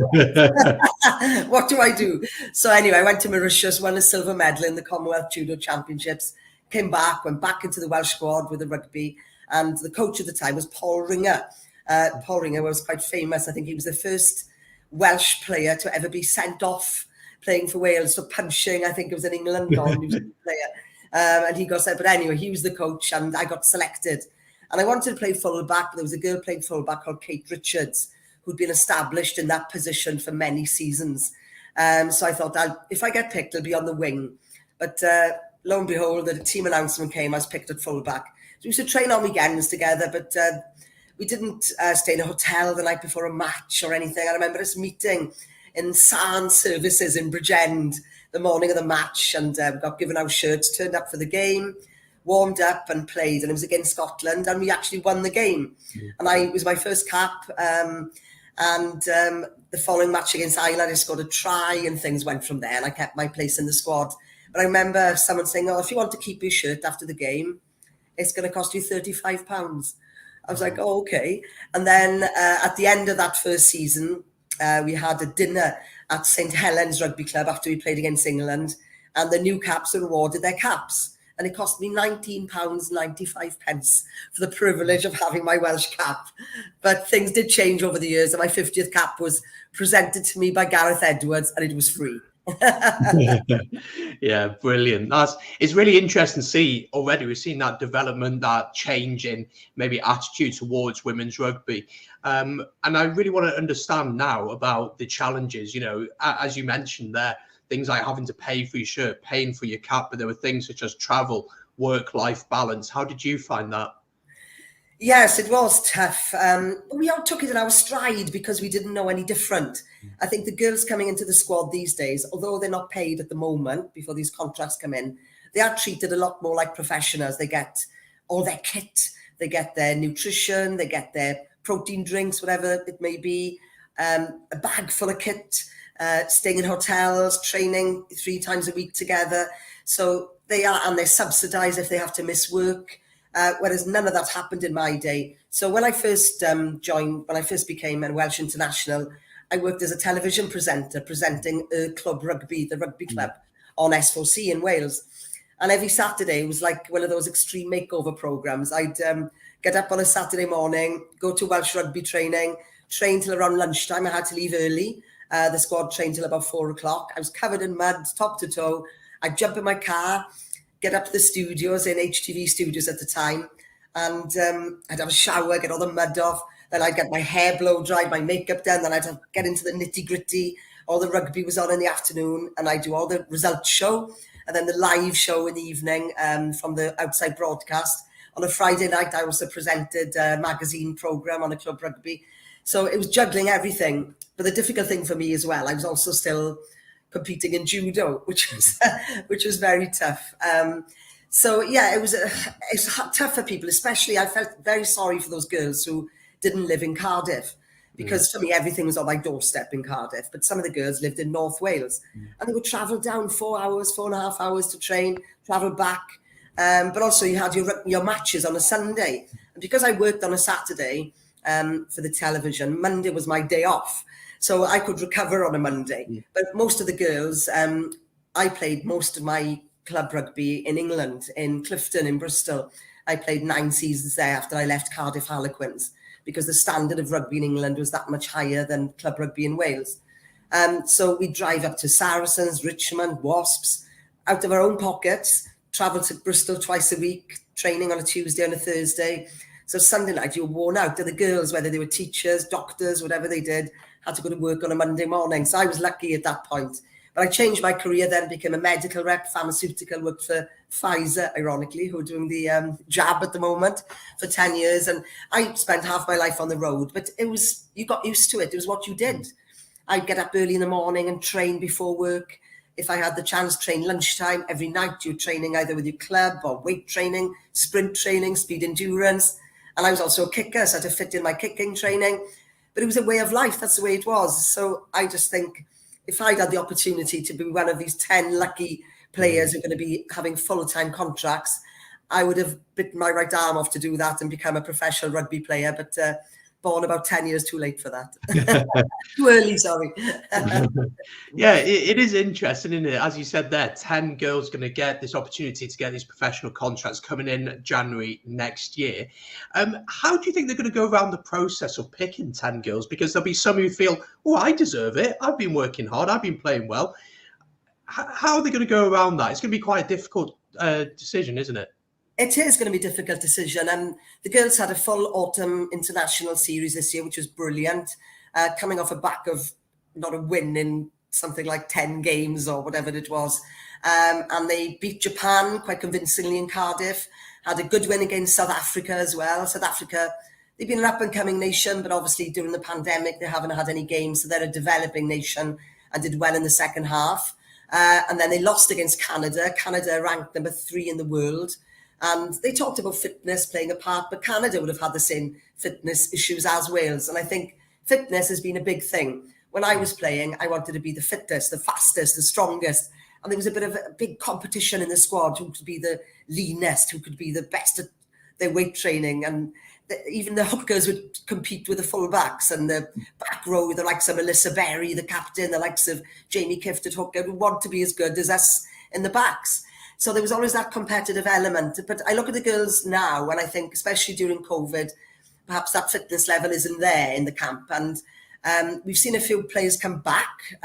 what do I do? So anyway, I went to Mauritius, won a silver medal in the Commonwealth Judo Championships, came back, went back into the Welsh squad with the rugby, and the coach at the time was Paul Ringer. Paul Ringer was quite famous. I think he was the first Welsh player to ever be sent off playing for Wales for punching. I think it was in England on, he was a good player. And he got sent, but anyway, he was the coach and I got selected. And I wanted to play fullback, but there was a girl playing fullback called Kate Richards, who'd been established in that position for many seasons. So I thought, if I get picked, I'll be on the wing. But lo and behold, the team announcement came, I was picked at fullback. So we used to train on weekends together, but we didn't stay in a hotel the night before a match or anything. I remember us meeting in Sands Services in Bridgend the morning of the match, and got given our shirts, turned up for the game, warmed up and played, and it was against Scotland, and we actually won the game. And it was my first cap, and the following match against Ireland, I scored a try, and things went from there, and I kept my place in the squad. But I remember someone saying, "Oh, if you want to keep your shirt after the game, it's going to cost you £35." I was like, "Oh, okay." And then at the end of that first season, we had a dinner at St Helens Rugby Club after we played against England, and the new caps were awarded their caps. And it cost me £19.95 for the privilege of having my Welsh cap. But things did change over the years, and my 50th cap was presented to me by Gareth Edwards, and it was free. Yeah, brilliant. It's really interesting to see already. We've seen that development, that change in maybe attitude towards women's rugby. And I really want to understand now about the challenges, as you mentioned there, things like having to pay for your shirt, paying for your cap, but there were things such as travel, work-life balance. How did you find that? Yes, it was tough. We all took it in our stride because we didn't know any different. I think the girls coming into the squad these days, although they're not paid at the moment before these contracts come in, they are treated a lot more like professionals. They get all their kit, they get their nutrition, they get their protein drinks, whatever it may be, a bag full of kit, staying in hotels, training 3 times a week together. So they're subsidized if they have to miss work. Whereas none of that happened in my day. So when I first became a Welsh international, I worked as a television presenter, presenting Club Rugby, the rugby club, on S4C in Wales. And every Saturday it was like one of those extreme makeover programs. I'd get up on a Saturday morning, go to Welsh rugby training, train till around lunchtime. I had to leave early. The squad trained till about 4 o'clock. I was covered in mud, top to toe. I'd jump in my car, get up to the studios, in HTV studios at the time, and I'd have a shower, get all the mud off, then I'd get my hair blow dried, my makeup done, then I'd get into the nitty gritty. All the rugby was on in the afternoon, and I'd do all the results show, and then the live show in the evening from the outside broadcast. On a Friday night, I also presented a magazine programme on a Club Rugby. So it was juggling everything. But the difficult thing for me as well, I was also still competing in judo, which was very tough. So yeah, it's tough for people, especially I felt very sorry for those girls who didn't live in Cardiff, because for me everything was on my doorstep in Cardiff, but some of the girls lived in North Wales and they would travel down 4.5 hours to train, travel back, but also you had your matches on a Sunday, and because I worked on a Saturday for the television, Monday was my day off. So I could recover on a Monday. But most of the girls, I played most of my club rugby in England, in Clifton, in Bristol. I played 9 seasons there after I left Cardiff Harlequins, because the standard of rugby in England was that much higher than club rugby in Wales. So we'd drive up to Saracens, Richmond, Wasps, out of our own pockets, travel to Bristol twice a week, training on a Tuesday and a Thursday. So Sunday night, you were worn out. And the girls, whether they were teachers, doctors, whatever they did, had to go to work on a Monday morning. So I was lucky at that point. But I changed my career then, became a medical rep, pharmaceutical, worked for Pfizer, ironically, who are doing the jab at the moment, for 10 years. And I spent half my life on the road, but you got used to it. It was what you did. I'd get up early in the morning and train before work. If I had the chance, train lunchtime. Every night you're training either with your club or weight training, sprint training, speed endurance. And I was also a kicker, so I had to fit in my kicking training. But it was a way of life. That's the way it was. So I just think if I'd had the opportunity to be one of these 10 lucky players who are going to be having full-time contracts, I would have bitten my right arm off to do that and become a professional rugby player. But born about 10 years too late for that. Too early, sorry. Yeah, it is interesting, isn't it? As you said there, 10 girls going to get this opportunity to get these professional contracts coming in January next year. How do you think they're going to go around the process of picking 10 girls? Because there'll be some who feel, oh, I deserve it. I've been working hard. I've been playing well. How are they going to go around that? It's going to be quite a difficult decision, isn't it? It is going to be a difficult decision. And the girls had a full autumn international series this year, which was brilliant, coming off a back of not a win in something like 10 games or whatever it was. And they beat Japan quite convincingly in Cardiff, had a good win against South Africa as well. South Africa, they've been an up-and-coming nation, but obviously during the pandemic, they haven't had any games. So they're a developing nation and did well in the second half. And then they lost against Canada. Canada ranked number 3 in the world. And they talked about fitness playing a part, but Canada would have had the same fitness issues as Wales. And I think fitness has been a big thing. When I was playing, I wanted to be the fittest, the fastest, the strongest. And there was a bit of a big competition in the squad, who could be the leanest, who could be the best at their weight training. And even the hookers would compete with the fullbacks, and the back row, the likes of Melissa Berry, the captain, the likes of Jamie Kifted hooker, would want to be as good as us in the backs. So there was always that competitive element. But I look at the girls now, and I think, especially during COVID, perhaps that fitness level isn't there in the camp. And we've seen a few players come back.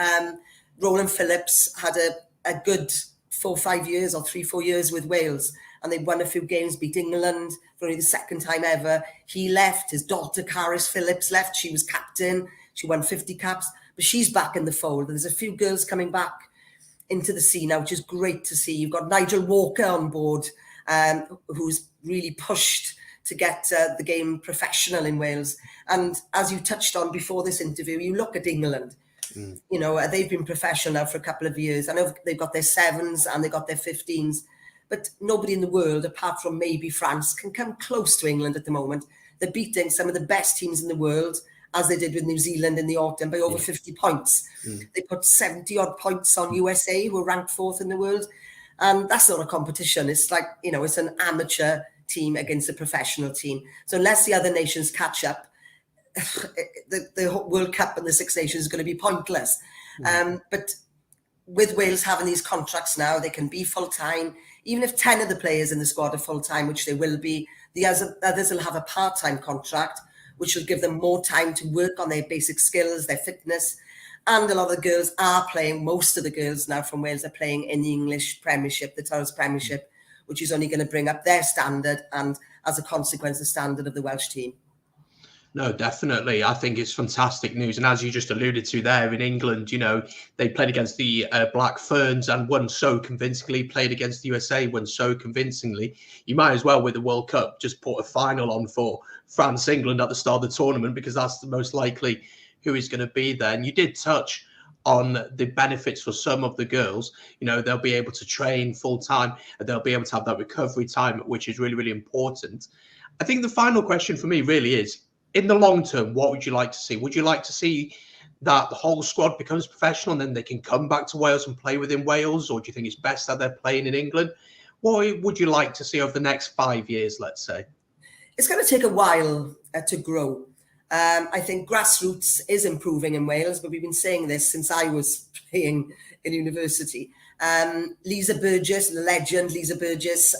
Roland Phillips had a good 4 or 5 years, or 3 or 4 years with Wales, and they won a few games, beat England for only the second time ever. He left. His daughter, Caris Phillips, left. She was captain. She won 50 caps, but she's back in the fold. There's a few girls coming back into the scene now, which is great to see. You've got Nigel Walker on board, who's really pushed to get the game professional in Wales. And as you touched on before this interview, you look at England. You know, they've been professional now for a couple of years. I know they've got their 7s and they've got their 15s, but nobody in the world, apart from maybe France, can come close to England at the moment. They're beating some of the best teams in the world, as they did with New Zealand in the autumn, by over 50 points. They put 70-odd points on USA, who are ranked 4th in the world. And that's not a competition. It's like, you know, it's an amateur team against a professional team. So unless the other nations catch up, the World Cup and the Six Nations is going to be pointless. But with Wales having these contracts now, they can be full-time. Even if 10 of the players in the squad are full-time, which they will be, the others will have a part-time contract, which will give them more time to work on their basic skills, their fitness. And a lot of the girls are playing, most of the girls now from Wales are playing in the English Premiership, the Towers Premiership, which is only going to bring up their standard and, as a consequence, the standard of the Welsh team. No, definitely. I think it's fantastic news. And as you just alluded to there, in England, you know, they played against the Black Ferns and won so convincingly, played against the USA, won so convincingly. You might as well, with the World Cup, just put a final on for France-England at the start of the tournament, because that's the most likely who is going to be there. And you did touch on the benefits for some of the girls. You know, they'll be able to train full-time, and they'll be able to have that recovery time, which is really, really important. I think the final question for me really is, in the long term, what would you like to see? Would you like to see that the whole squad becomes professional and then they can come back to Wales and play within Wales? Or do you think it's best that they're playing in England? What would you like to see over the next 5 years, let's say? It's going to take a while to grow. I think grassroots is improving in Wales, but we've been saying this since I was playing in university. Lisa Burgess, the legend Lisa Burgess,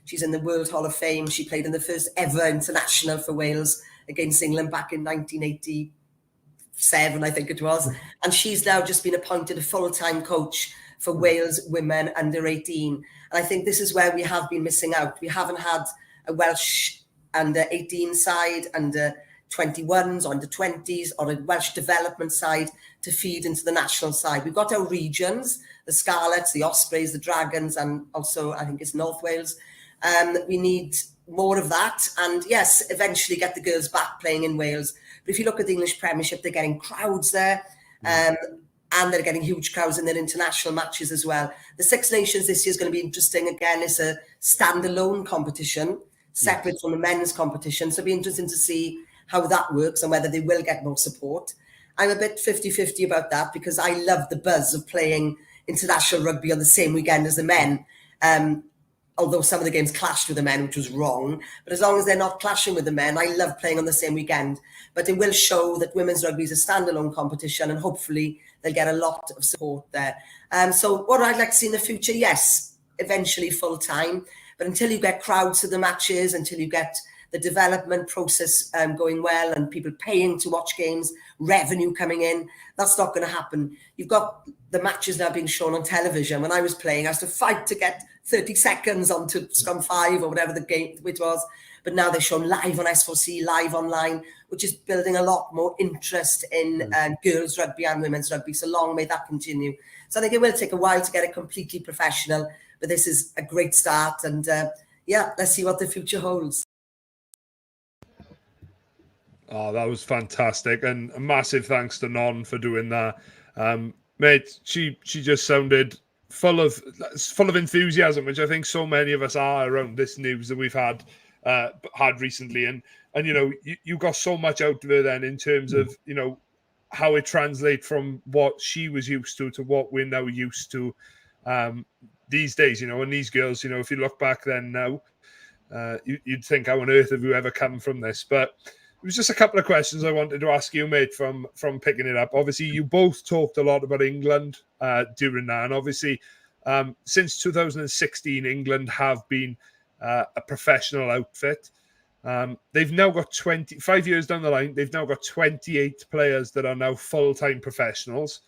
she's in the World Hall of Fame. She played in the first ever international for Wales against England back in 1987, I think it was. And she's now just been appointed a full-time coach for Wales women under 18. And I think this is where we have been missing out. We haven't had a Welsh under 18 side, under 21s, or under 20s, or a Welsh development side to feed into the national side. We've got our regions, the Scarlets, the Ospreys, the Dragons, and also I think it's North Wales. We need more of that, and yes, eventually get the girls back playing in Wales. But if you look at the English Premiership, they're getting crowds there, and they're getting huge crowds in their international matches as well. The Six Nations this year is going to be interesting. Again, it's a standalone competition, separate from the men's competition, so it'll be interesting to see how that works and whether they will get more support. I'm a bit 50-50 about that, because I love the buzz of playing international rugby on the same weekend as the men. Although some of the games clashed with the men, which was wrong. But as long as they're not clashing with the men, I love playing on the same weekend. But it will show that women's rugby is a standalone competition, and hopefully they'll get a lot of support there. So what I'd like to see in the future, yes, eventually full-time. But until you get crowds to the matches, until you get the development process going well and people paying to watch games, revenue coming in, that's not going to happen. You've got the matches now being shown on television. When I was playing, I used to fight to get 30 seconds onto Scrum 5 or whatever the game it was. But now they're shown live on S4C, live online, which is building a lot more interest in girls' rugby and women's rugby. So long may that continue. So I think it will take a while to get it completely professional, but this is a great start. And let's see what the future holds. Oh, that was fantastic. And a massive thanks to Non for doing that. Mate, she just sounded full of enthusiasm, which I think so many of us are around this news that we've had recently. And you know, you got so much out of her then in terms of, you know, how it translates from what she was used to what we're now used to. these days, and these girls, if you look back then now, you'd think, how on earth have you ever come from this? But it was just a couple of questions I wanted to ask you, mate, from picking it up. Obviously, you both talked a lot about England during that, and obviously, since 2016, England have been a professional outfit. They've now got 5 years down the line, they've now got 28 players that are now full-time professionals.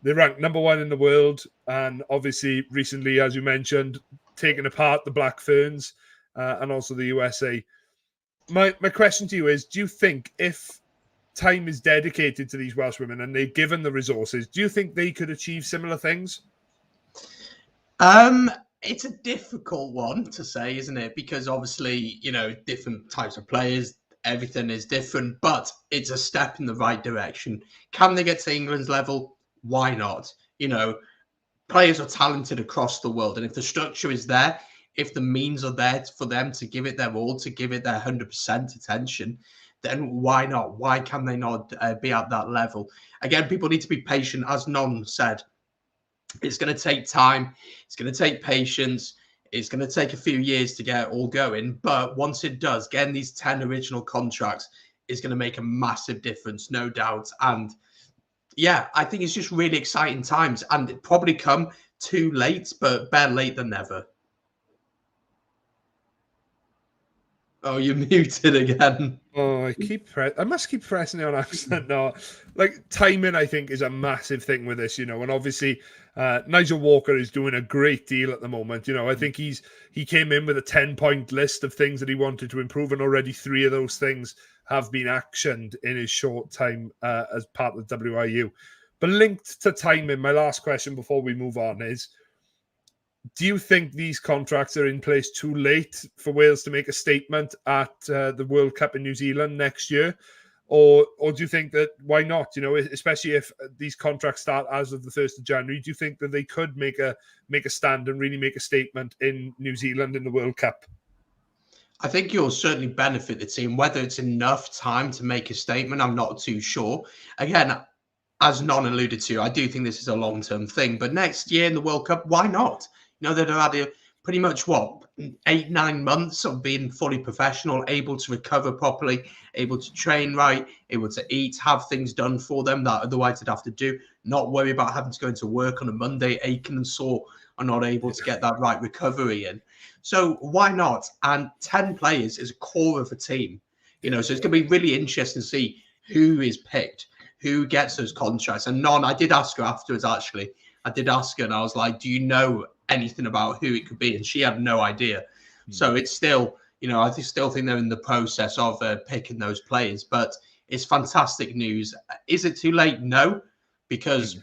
They rank number 1 in the world, and obviously recently, as you mentioned, taking apart the Black Ferns and also the USA. My question to you is, do you think if time is dedicated to these Welsh women and they're given the resources, do you think they could achieve similar things? It's a difficult one to say, isn't it? Because obviously, different types of players, everything is different, but it's a step in the right direction. Can they get to England's level? Why not? Players are talented across the world, and if the structure is there, if the means are there for them to give it their all, to give it their 100% attention, then why not? Why can they not be at that level? Again, people need to be patient. As Non said, it's going to take time. It's going to take patience. It's going to take a few years to get it all going. But once it does, getting these 10 original contracts is going to make a massive difference, no doubt. And yeah, I think it's just really exciting times, and it probably come too late, but better late than never. Oh, you're muted again. Oh, I must keep pressing it on accent. No, like timing, I think, is a massive thing with this, and obviously Nigel Walker is doing a great deal at the moment. I think he came in with a 10-point list of things that he wanted to improve, and already 3 of those things have been actioned in his short time as part of the WRU. But linked to timing, my last question before we move on is, do you think these contracts are in place too late for Wales to make a statement at the World Cup in New Zealand next year? Or do you think that, why not? Especially if these contracts start as of the 1st of January, do you think that they could make a stand and really make a statement in New Zealand in the World Cup? I think you'll certainly benefit the team. Whether it's enough time to make a statement, I'm not too sure. Again, as Non alluded to, I do think this is a long-term thing. But next year in the World Cup, why not? They've had pretty much 8-9 months of being fully professional, able to recover properly, able to train right, able to eat, have things done for them that otherwise they'd have to do, not worry about having to go into work on a Monday, aching and sore, and not able to get that right recovery in. So why not? And 10 players is a core of a team, so it's going to be really interesting to see who is picked, who gets those contracts. And Non, I did ask her afterwards, actually. I did ask her, and I was like, do you know anything about who it could be? And she had no idea. So it's still, I still think they're in the process of picking those players, but it's fantastic news. Is it too late? No, because,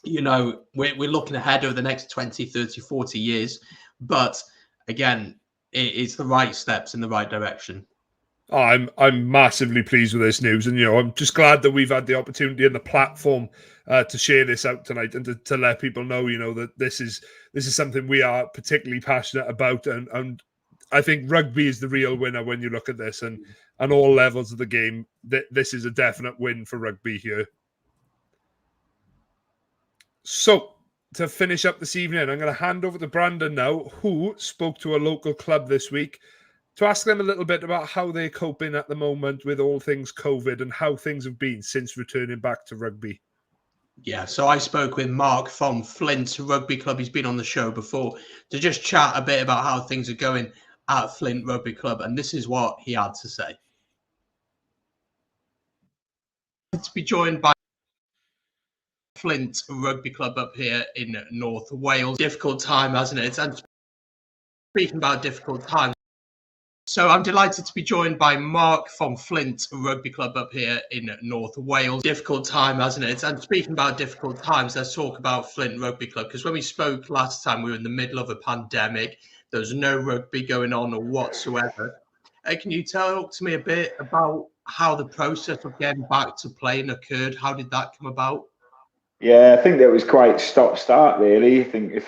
we're looking ahead over the next 20, 30, 40 years. But again, it's the right steps in the right direction. I'm massively pleased with this news, and I'm just glad that we've had the opportunity and the platform to share this out tonight, and to let people know, that this is something we are particularly passionate about, and I think rugby is the real winner when you look at this, and all levels of the game. This is a definite win for rugby here. So, to finish up this evening, I'm going to hand over to Brandon now, who spoke to a local club this week, to ask them a little bit about how they're coping at the moment with all things COVID and how things have been since returning back to rugby. Yeah, so I spoke with Mark from Flint Rugby Club. He's been on the show before, to just chat a bit about how things are going at Flint Rugby Club, and this is what he had to say. To be joined by Flint Rugby Club up here in North Wales. Difficult time, hasn't it? And speaking about difficult times, so I'm delighted to be joined by Mark from Flint Rugby Club up here in North Wales. Difficult time, hasn't it? And speaking about difficult times, let's talk about Flint Rugby Club, because when we spoke last time, we were in the middle of a pandemic. There was no rugby going on whatsoever. Can you talk to me a bit about how the process of getting back to playing occurred? How did that come about? Yeah, I think that was quite stop-start, really. I think if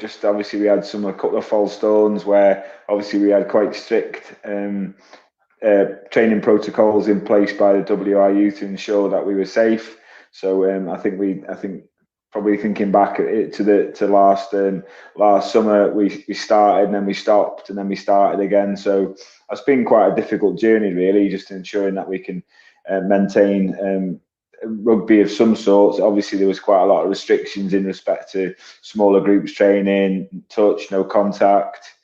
just obviously we had a couple of false starts where obviously we had quite strict training protocols in place by the WRU to ensure that we were safe. So I think probably thinking back to last summer, we started and then we stopped and then we started again. So it's been quite a difficult journey, really, just ensuring that we can maintain rugby of some sorts. Obviously, there was quite a lot of restrictions in respect to smaller groups training, touch, no contact,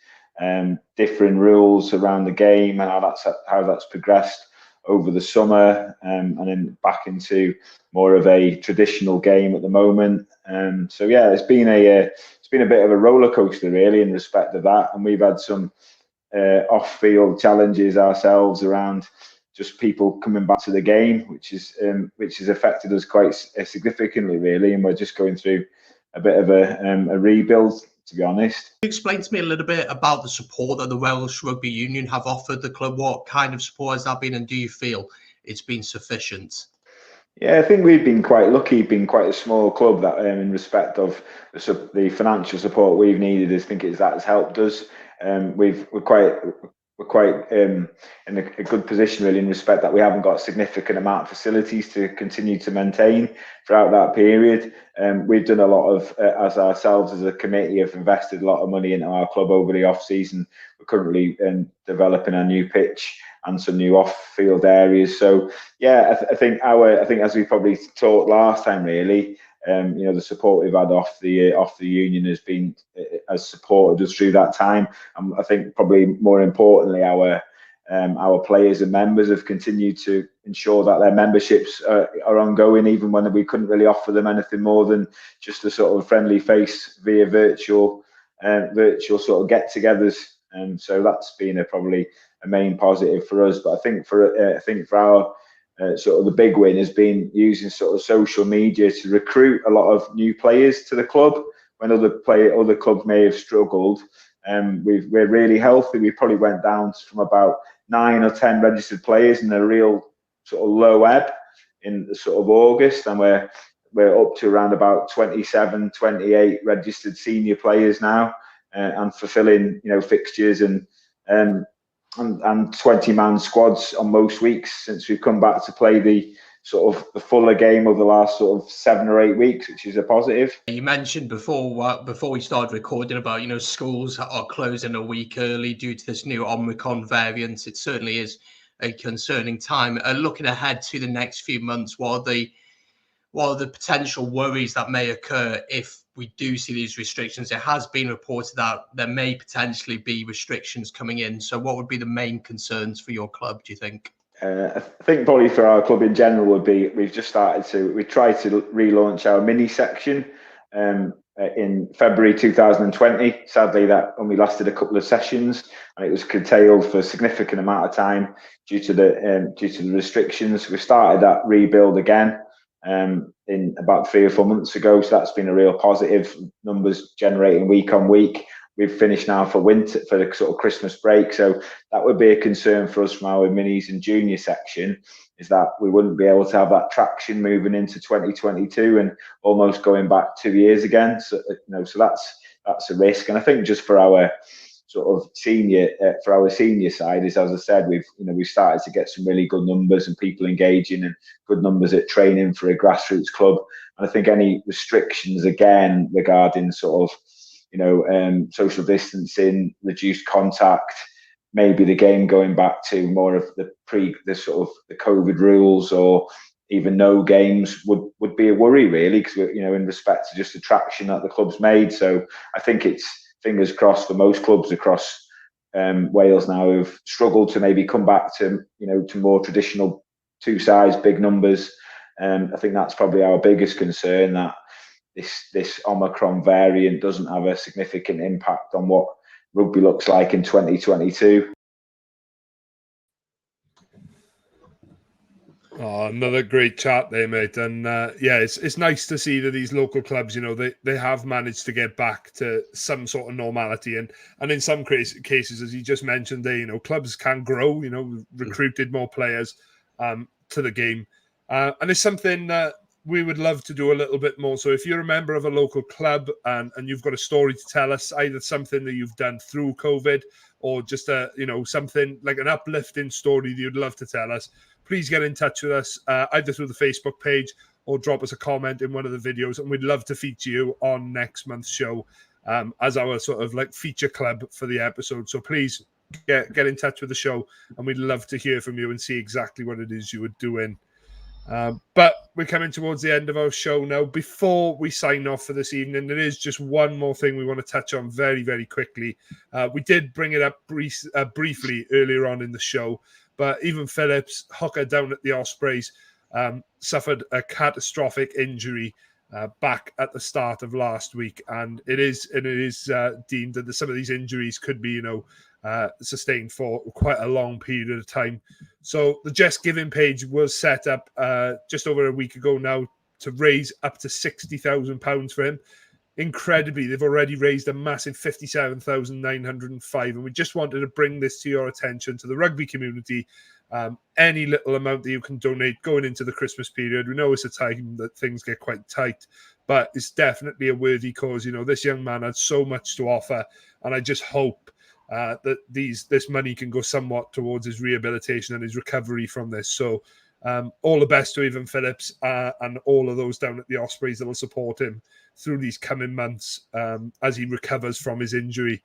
differing rules around the game and how that's progressed over the summer, and then back into more of a traditional game at the moment. So yeah, it's been a bit of a roller coaster, really, in respect of that, and we've had some off-field challenges ourselves around just people coming back to the game, which has affected us quite significantly, really, and we're just going through a bit of a rebuild, to be honest. Can you explain to me a little bit about the support that the Welsh Rugby Union have offered the club? What kind of support has that been, and do you feel it's been sufficient? Yeah, I think we've been quite lucky, being quite a small club, that in respect of the financial support we've needed, that has helped us. We're quite in a good position, really, in respect that we haven't got a significant amount of facilities to continue to maintain throughout that period. We've done a lot of, as ourselves as a committee, have invested a lot of money into our club over the off season. We're currently developing a new pitch and some new off-field areas. So yeah, I think as we probably talked last time, really, the support we've had off the union has supported us through that time. And I think probably more importantly, our players and members have continued to ensure that their memberships are ongoing, even when we couldn't really offer them anything more than just a sort of friendly face via virtual sort of get-togethers. So that's been probably a main positive for us. But I think for our sort of the big win has been using sort of social media to recruit a lot of new players to the club when other clubs may have struggled. We're really healthy. We probably went down from about 9 or 10 registered players in a real sort of low ebb in the sort of August, and we're up to around about 27, 28 registered senior players now, and fulfilling fixtures and 20-man squads on most weeks since we've come back to play the sort of the fuller game of the last sort of 7 or 8 weeks, which is a positive. You mentioned before we started recording about schools are closing a week early due to this new Omicron variant. It certainly is a concerning time. Looking ahead to the next few months, what are the potential worries that may occur if we do see these restrictions? It has been reported that there may potentially be restrictions coming in. So what would be the main concerns for your club, do you think? I think probably for our club in general would be, we tried to relaunch our mini section in February 2020. Sadly, that only lasted a couple of sessions, and it was curtailed for a significant amount of time due to the restrictions. We started that rebuild again in about 3 or 4 months ago, so that's been a real positive. Numbers generating week on week. We've finished now for winter, for the sort of Christmas break, so that would be a concern for us from our minis and junior section, is that we wouldn't be able to have that traction moving into 2022 and almost going back 2 years again. So so that's a risk. And I think just for our sort of senior side, is, as I said, we've started to get some really good numbers and people engaging, and good numbers at training for a grassroots club. And I think any restrictions again regarding sort of social distancing, reduced contact, maybe the game going back to more of the sort of the COVID rules, or even no games would be a worry, really, because in respect to just the traction that the club's made. So I think it's fingers crossed for most clubs across Wales now who've struggled to maybe come back to to more traditional 2 sides, big numbers. I think that's probably our biggest concern, that this Omicron variant doesn't have a significant impact on what rugby looks like in 2022. Oh, another great chat there, mate. And it's nice to see that these local clubs, they have managed to get back to some sort of normality. And in some cases, as you just mentioned there, clubs can grow, recruited more players to the game. And it's something that we would love to do a little bit more. So if you're a member of a local club and you've got a story to tell us, either something that you've done through COVID or just something like an uplifting story that you'd love to tell us, please get in touch with us either through the Facebook page or drop us a comment in one of the videos, and we'd love to feature you on next month's show as our sort of like feature club for the episode. So please get in touch with the show, and we'd love to hear from you and see exactly what it is you were doing. But we're coming towards the end of our show now. Before we sign off for this evening, there is just one more thing we want to touch on very, very quickly. We did bring it up briefly earlier on in the show, but Evan Phillips, hooker down at the Ospreys, suffered a catastrophic injury back at the start of last week, and it is deemed that some of these injuries could be, sustained for quite a long period of time. So the Just Giving page was set up just over a week ago now to raise up to £60,000 for him. Incredibly, they've already raised a massive 57,905, and we just wanted to bring this to your attention, to the rugby community. Any little amount that you can donate going into the Christmas period. We know it's a time that things get quite tight, but it's definitely a worthy cause. This young man had so much to offer, and I just hope that this money can go somewhat towards his rehabilitation and his recovery from this. So all the best to Evan Phillips and all of those down at the Ospreys that will support him through these coming months as he recovers from his injury.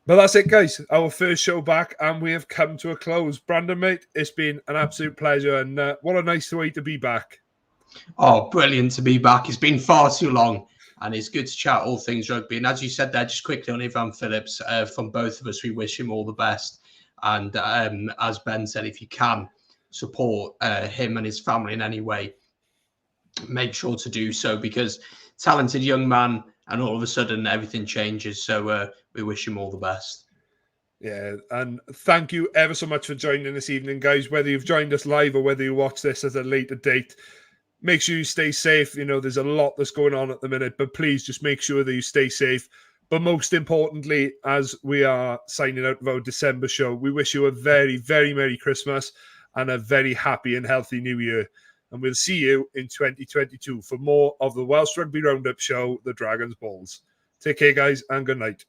But that's it, guys. Our first show back, and we have come to a close. Brandon, mate, it's been an absolute pleasure, and what a nice way to be back. Oh, brilliant to be back. It's been far too long, and it's good to chat all things rugby. And as you said there, just quickly on Evan Phillips, from both of us, we wish him all the best. And as Ben said, if you can support him and his family in any way, make sure to do so, because talented young man, and all of a sudden everything changes. So we wish him all the best. Yeah, and thank you ever so much for joining this evening, guys. Whether you've joined us live or whether you watch this at a later date, make sure you stay safe. There's a lot that's going on at the minute, but please just make sure that you stay safe. But most importantly, as we are signing out of our December show, we wish you a very, very Merry Christmas and a very happy and healthy New Year. And we'll see you in 2022 for more of the Welsh Rugby Roundup Show, The Dragons Balls. Take care, guys, and good night.